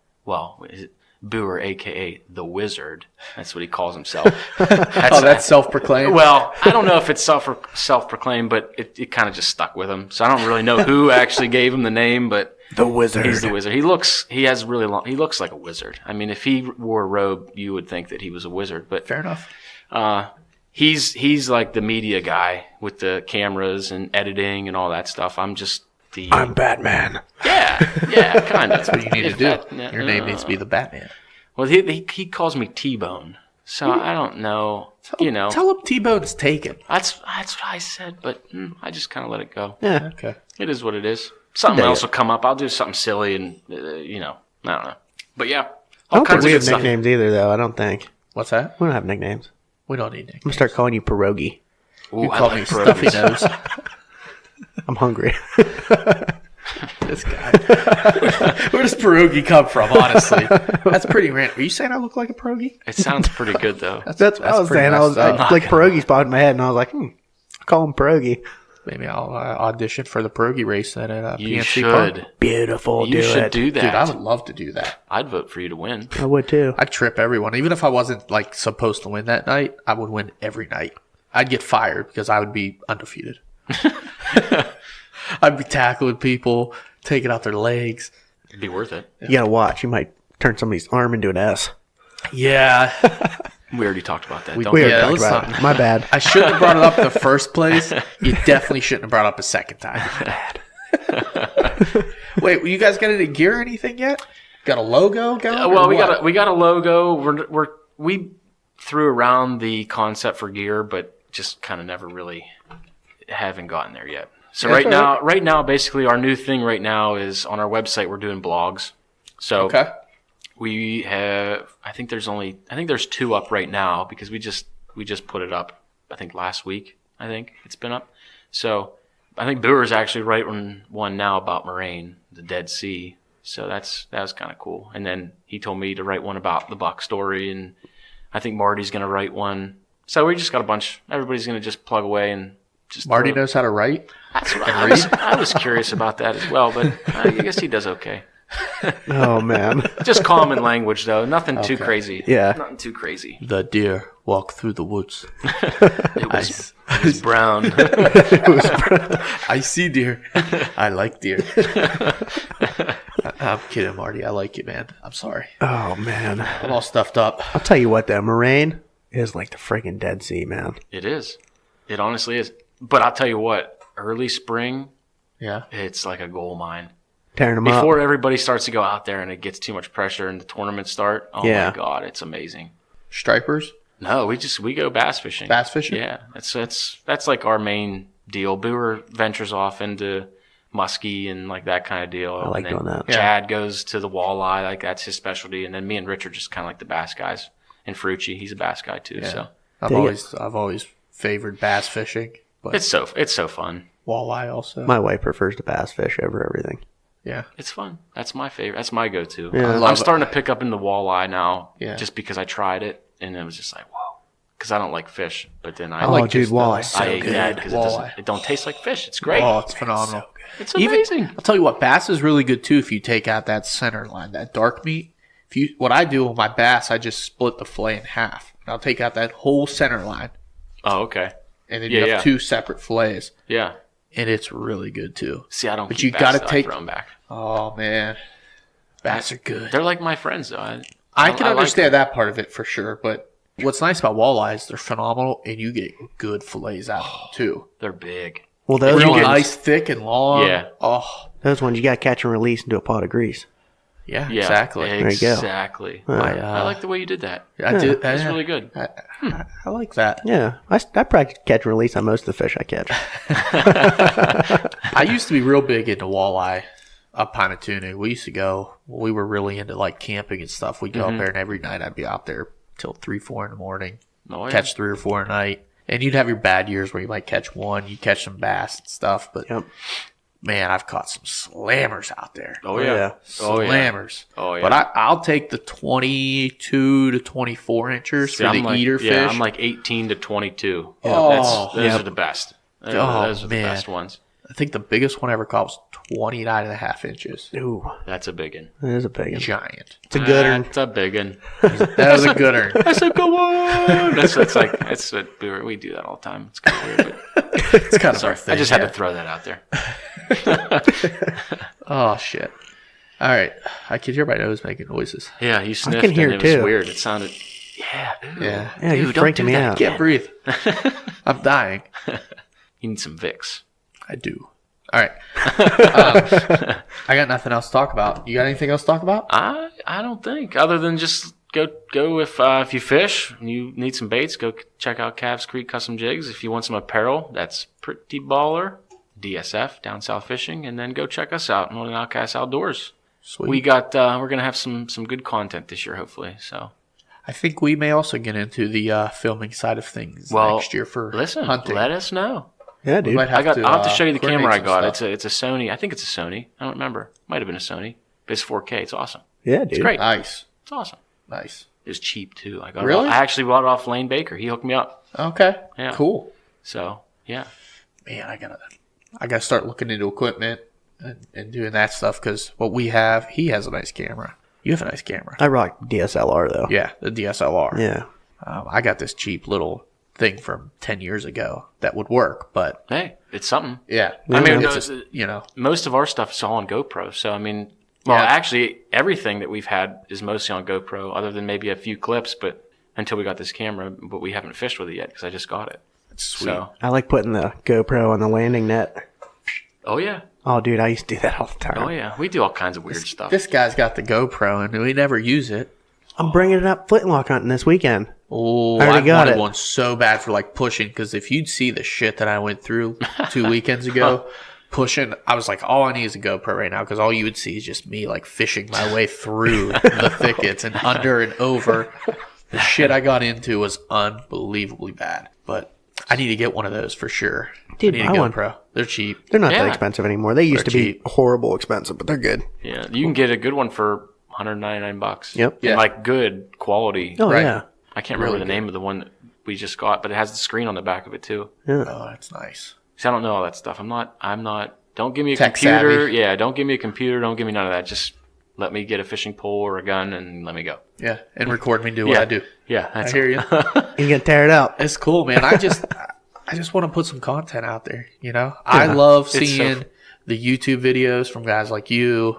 Booer, a.k.a. The Wizard. That's what he calls himself. That's self-proclaimed? Well, I don't know if it's self-proclaimed, but it kind of just stuck with him. So I don't really know who actually gave him the name, but The Wizard. He's the Wizard. He looks like a wizard. I mean, if he wore a robe, you would think that he was a wizard. But fair enough. He's like the media guy with the cameras and editing and all that stuff. I'm Batman. Yeah, kind of. That's what you need to do. Your name needs to be the Batman. Well, he calls me T-Bone, so I don't know. Tell him T-Bone's taken. That's what I said, but I just kind of let it go. Yeah, okay. It is what it is. Something else will come up. I'll do something silly, and I don't know. But yeah, I don't think we have nicknames either, though. I don't think. What's that? We don't have nicknames. We don't need nicknames. I'm gonna start calling you Pierogi. Ooh, you call me Stuffy Nose. I'm hungry. This guy. Where does pierogi come from, honestly? That's pretty random. Are you saying I look like a pierogi? It sounds pretty good, though. That's what I was saying. I was like, pierogi's popped in my head, and I was like, I'll call him pierogi. Maybe I'll audition for the pierogi race then at you PNC should. Park. Beautiful. You should do that. Dude, I would love to do that. I'd vote for you to win. I would, too. I'd trip everyone. Even if I wasn't like supposed to win that night, I would win every night. I'd get fired because I would be undefeated. I'd be tackling people, taking out their legs. It'd be worth it. You gotta watch. You might turn somebody's arm into an S. Yeah. We already talked about that. We already talked let's about it. My bad. I shouldn't have brought it up the first place. You definitely shouldn't have brought it up a second time. My bad. Wait, you guys got any gear or anything yet? Got a logo going? Well, we got a logo. We threw around the concept for gear, but just kind of never really haven't gotten there yet. So right now, basically our new thing right now is on our website. We're doing blogs. So Okay. we have. I think there's 2 up right now because we just put it up. I think last week. I think it's been up. So I think Brewer's actually writing one now about Moraine, the Dead Sea. So that was kind of cool. And then he told me to write one about the Buck story, and I think Marty's going to write one. So we just got a bunch. Everybody's going to just plug away and just. Marty knows how to write? That's what I was curious about that as well, but I guess he does okay. Oh, man. Just common language, though. Nothing too crazy. Yeah. Nothing too crazy. The deer walk through the woods. It was brown. I see deer. I like deer. I'm kidding, Marty. I like you, man. I'm sorry. Oh, man. I'm all stuffed up. I'll tell you what, though. Moraine is like the freaking Dead Sea, man. It is. It honestly is. But I'll tell you what, early spring, Yeah. it's like a gold mine. Tearing them up. Before everybody starts to go out there and it gets too much pressure and the tournaments start, oh Yeah. my God, it's amazing. Stripers? No, we go bass fishing. Bass fishing? Yeah, that's like our main deal. Brewer ventures off into muskie and like that kind of deal. I like and then doing that. Chad goes to the walleye, like that's his specialty. And then me and Rich are just kind of like the bass guys. And Ferrucci, he's a bass guy too. Yeah. So I've always favored bass fishing, but it's so fun. walleye also. My wife prefers to bass fish over everything. Yeah. It's fun. That's my favorite. That's my go-to. Yeah. I'm starting to pick up in the walleye now, Yeah. just because I tried it and it was just like, whoa. Because I don't like fish, but then I Oh, like dude, just walleye. so I ate good. that because Walleye. it don't taste like fish. It's great. Oh, it's phenomenal. It's amazing. I'll tell you what, bass is really good too if you take out that center line, that dark meat. What I do with my bass, I just split the fillet in half. And I'll take out that whole center line, Oh, okay. and then you have 2 separate fillets, Yeah. and it's really good too. See, I don't. But keep you bass gotta that I take- throw 'em back. Oh man, bass are good. They're like my friends, though. I can like understand that part of it for sure, but what's nice about walleyes, they're phenomenal, and you get good fillets out of them too. They're big. Well, those Real ones, nice, thick, and long. Yeah. Oh, those ones you got to catch and release into a pot of grease. yeah, Yeah. exactly. There you go. Exactly. I I like the way you did that. did. That's really good. I like that. Yeah, I practice catch and release on most of the fish I catch. I used to be real big into walleye up Pontotoon. We used to go. We were really into like camping and stuff. We'd go up there, and every night I'd be out there till 3, 4 in the morning. Oh, yeah. Catch 3 or 4 a night. And you'd have your bad years where you might catch one, you catch some bass and stuff. But Yep. man, I've caught some slammers out there. Oh, yeah. Oh, yeah. Slammers. Oh, yeah. But I'll take the 22 to 24 inchers See, for I'm the like, eater fish. Yeah, I'm like 18 to 22. Oh, Those are the best. Those are the man. best ones. I think the biggest one I ever caught was 29.5 inches. Ooh, That's a big one. that is a big one. Giant. It's a good one. That's a big one. That was a good one. That's a good one. That's what we do that all the time. It's kind of weird. But It's kind of sorry, our thing. I just had to throw that out there. Oh, shit. All right. I could hear my nose making noises. Yeah, you sniffed can hear and it too. was weird. It sounded, yeah, ew. Yeah. Yeah, you're Dude, don't freaking do me that out. again. Can't breathe. I'm dying. You need some Vicks. I do. All right. I got nothing else to talk about. You got anything else to talk about? I don't think, other than just go if you fish and you need some baits, go check out Calves Creek Custom Jigs. If you want some apparel, that's Pretty Baller, DSF, Down South Fishing, and then go check us out, Northern Outcast Outdoors. Sweet. We got we're gonna have some good content this year, hopefully. So I think we may also get into the filming side of things next year for hunting. let us know. Yeah, dude. Might I'll have to show you the coordinate camera I some got. stuff. It's a Sony. I think it's a Sony. I don't remember. Might have been a Sony. But it's 4K. It's awesome. Yeah, dude. It's great. Nice. It's awesome. Nice. It was cheap too. I got Really? I actually bought it off Lane Baker. He hooked me up. Okay. Yeah. Cool. So yeah. Man, I gotta start looking into equipment and doing that stuff because what we have, he has a nice camera. You have a nice camera. I rock DSLR though. Yeah, the DSLR. Yeah. I got this cheap little thing from 10 years ago that would work, but Hey, it's something. yeah. I mean, it's just, most of our stuff is all on GoPro. So, I mean, well, actually, everything that we've had is mostly on GoPro, other than maybe a few clips, but until we got this camera, but we haven't fished with it yet because I just got it. it's sweet. So, I like putting the GoPro on the landing net. oh, yeah. Oh, dude, I used to do that all the time. Oh, yeah. We do all kinds of weird stuff. This guy's got the GoPro and we never use it. I'm bringing it up flintlock hunting this weekend. Oh, I already got wanted it. one so bad for like pushing, because if you'd see the shit that I went through 2 weekends ago pushing, I was like, all I need is a GoPro right now, because all you would see is just me like fishing my way through the thickets and under and over. The shit I got into was unbelievably bad, but I need to get one of those for sure. Dude, I need a buy one. GoPro. They're cheap. They're not that Yeah. expensive anymore. They used They're to be cheap. horrible expensive, but they're good. Yeah. You can get a good one for $199. Yep. And Yeah. like good quality. Oh, Right. yeah. I can't remember Really the name of the one that we just got, but it has the screen on the back of it too. Yeah. Oh, that's nice. See, I don't know all that stuff. I'm not, don't give me a Tech computer. savvy. Yeah, don't give me a computer. Don't give me none of that. Just let me get a fishing pole or a gun and let me go. Yeah, and record me do what Yeah. I do. Yeah, I that's hear you. You can tear it up. It's cool, man. I just want to put some content out there. You know, I love It's so seeing the YouTube videos from guys like you,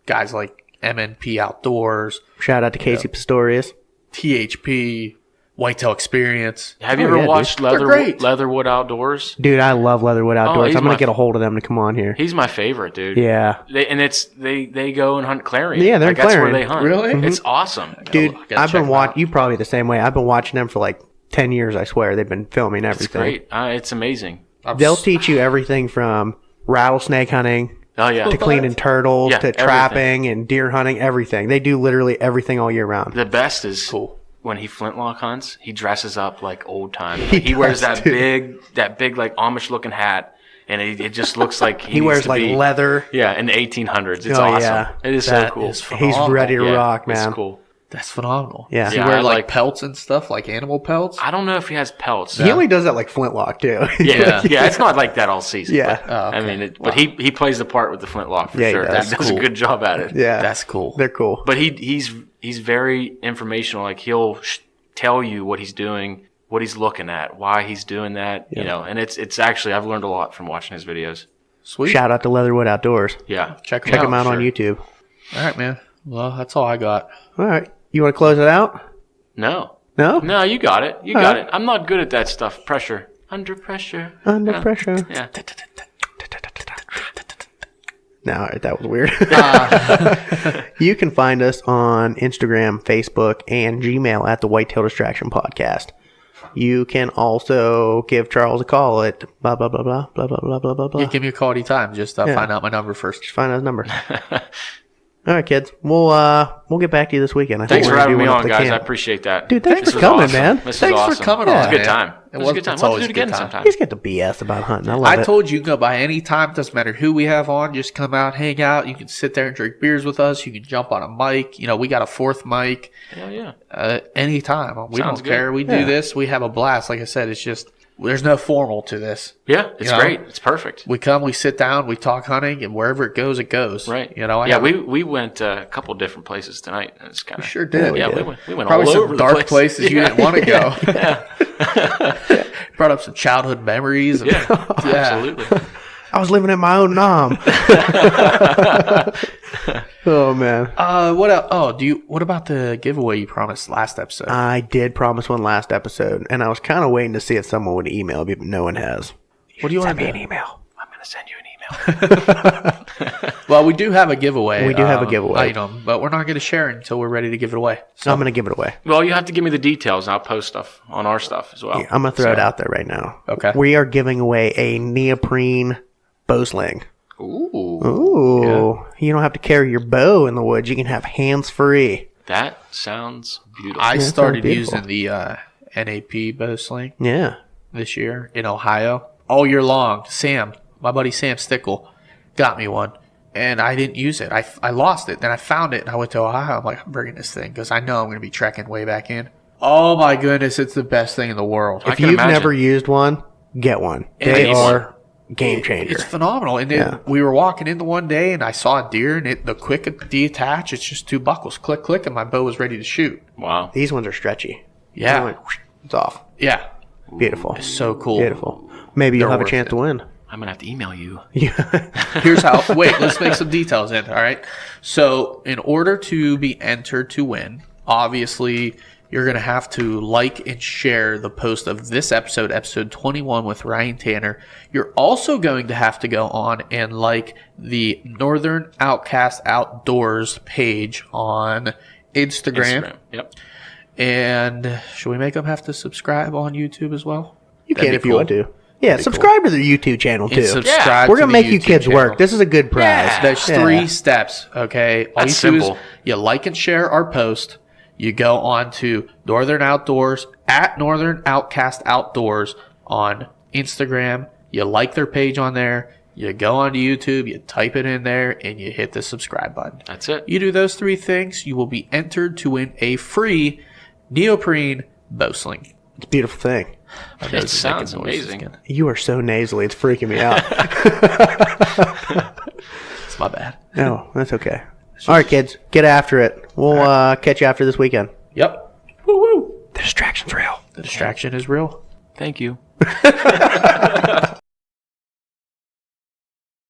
guys like MNP Outdoors, Shout out to Casey Pistorius. THP, Whitetail Experience. Have you Oh, ever yeah, watched dude. They're great. Leatherwood Outdoors? Dude, I love Leatherwood Outdoors. he's I'm going my to get a hold of them to come on here. He's my favorite, dude. Yeah. They go and hunt Clarion. Yeah, they're like, that's where Clarion. they hunt. Really? It's awesome. Dude, gotta I've check been them watching, out. you probably the same way. I've been watching them for like 10 years, I swear. They've been filming It's everything. great. It's amazing. They'll teach you everything from rattlesnake hunting Oh yeah. to cleaning turtles Yeah, to everything. trapping and deer hunting, everything. They do literally everything all year round. The best is Cool. when he flintlock hunts. He dresses up like old time. He He wears does, that dude. big like Amish looking hat, and it just looks like He needs wears to like be, leather. Yeah, in the 1800s. It's Oh, awesome. yeah. It is That so cool. is He's phenomenal. ready to Yeah, rock, man. It's cool. That's phenomenal. Yeah. Does he Yeah, wear I like like- pelts and stuff, like animal pelts? I don't know if he has pelts. He only does that like flintlock too. Yeah, yeah, it's not like that all season. Yeah. but, Oh, okay. I mean, but he plays the part with the flintlock for Yeah, he sure. does. He does Cool. a good job at it. Yeah. That's cool. They're cool. But he's very informational. Like he'll tell you what he's doing, what he's looking at, why he's doing that. You know, and it's actually I've learned a lot from watching his videos. Sweet. Shout out to Leatherwood Outdoors. Yeah, Check Check them out sure. on YouTube. All right, man. Well, that's all I got. All right. You want to close it out? No, you got it. You got right. it. I'm not good at that stuff. Pressure, under pressure. Under pressure. Yeah. No, that was weird. You can find us on Instagram, Facebook, and Gmail at the Whitetail Distraction Podcast. You can also give Charles a call at blah, blah, blah, blah, blah, blah, blah, blah, blah, blah. You give me a call anytime. Just find out my number first. Just find out his number. All right, kids. We'll get back to you this weekend. I think Thanks we're for gonna having do me one up on, the guys. camp. I appreciate that. Dude, thanks This for was coming, awesome. man. This Thanks was for awesome. coming It was on, a good man. time. It was a good time. It's We'll always do it a good again time. sometime. You just get to BS about hunting. I love I it. told you you can go by any time. Doesn't matter who we have on. Just come out, hang out. You can sit there and drink beers with us. You can jump on a mic. You know, we got a fourth mic. Hell yeah. Anytime. We Sounds don't good. care. We do this. We have a blast. Like I said, it's just there's no formal to this. Yeah, it's You know? great. It's perfect. We come, we sit down, we talk hunting, and wherever it goes, it goes. Right. You know. We went a couple different places tonight. And it's kind of sure did. Yeah, did. we went Probably all some over dark the place. places you didn't want to go. Brought up some childhood memories. Yeah, absolutely. I was living in my own nom. Oh, man. What else? Oh, what about the giveaway you promised last episode? I did promise one last episode, and I was kind of waiting to see if someone would email me, but no one has. What do you want Send to me do? an email. I'm going to send you an email. Well, we do have a giveaway. We do have a giveaway. item, but we're not going to share it until we're ready to give it away. So I'm going to give it away. Well, you have to give me the details, and I'll post stuff on our stuff as well. I'm going to throw it out there right now. Okay. We are giving away a neoprene bow sling. Ooh, Ooh. You don't have to carry your bow in the woods. You can have hands free. that sounds beautiful. I Yeah, started sounds beautiful. using the NAP bow sling Yeah. this year in Ohio all year long. Sam, my buddy Sam Stickle, got me one, and I didn't use it. I lost it. Then I found it, and I went to Ohio. I'm like, I'm bringing this thing because I know I'm going to be trekking way back in. Oh my goodness, it's the best thing in the world. I If can you've imagine. never used one, get one. And They it's- are game changer. It's phenomenal. And then Yeah. we were walking in the one day, and I saw a deer, and the quick detach, it's just two buckles, click, click, and my bow was ready to shoot. Wow. These ones are stretchy. Yeah. They're like, it's off. Yeah. Beautiful. It's so cool. Beautiful. Maybe you'll They're have a worth chance it. to win. I'm gonna have to email you. Here's how. Wait, let's make some details in. All right. So, in order to be entered to win, obviously, you're going to have to like and share the post of this episode, episode 21 with Ryan Tanner. You're also going to have to go on and like the Northern Outcast Outdoors page on Instagram. Yep. And should we make them have to subscribe on YouTube as well? You That'd can be if you cool. want to. Yeah, subscribe to their YouTube channel, too. And subscribe We're to going to the make you YouTube kids channel. work. This is a good prize. Yeah. There's 3 steps, okay? All That's you do simple. is you like and share our post. You go on to Northern Outdoors, at Northern Outcast Outdoors on Instagram. You like their page on there. You go onto YouTube, you type it in there, and you hit the subscribe button. That's it. You do those 3 things, you will be entered to win a free neoprene bow sling. It's a beautiful thing. It sounds amazing. You are so nasally. It's freaking me out. It's my bad. No, that's okay. All right, kids. Get after it. We'll catch you after this weekend. Yep. Woo woo. The distraction's real. The distraction is real. Thank you.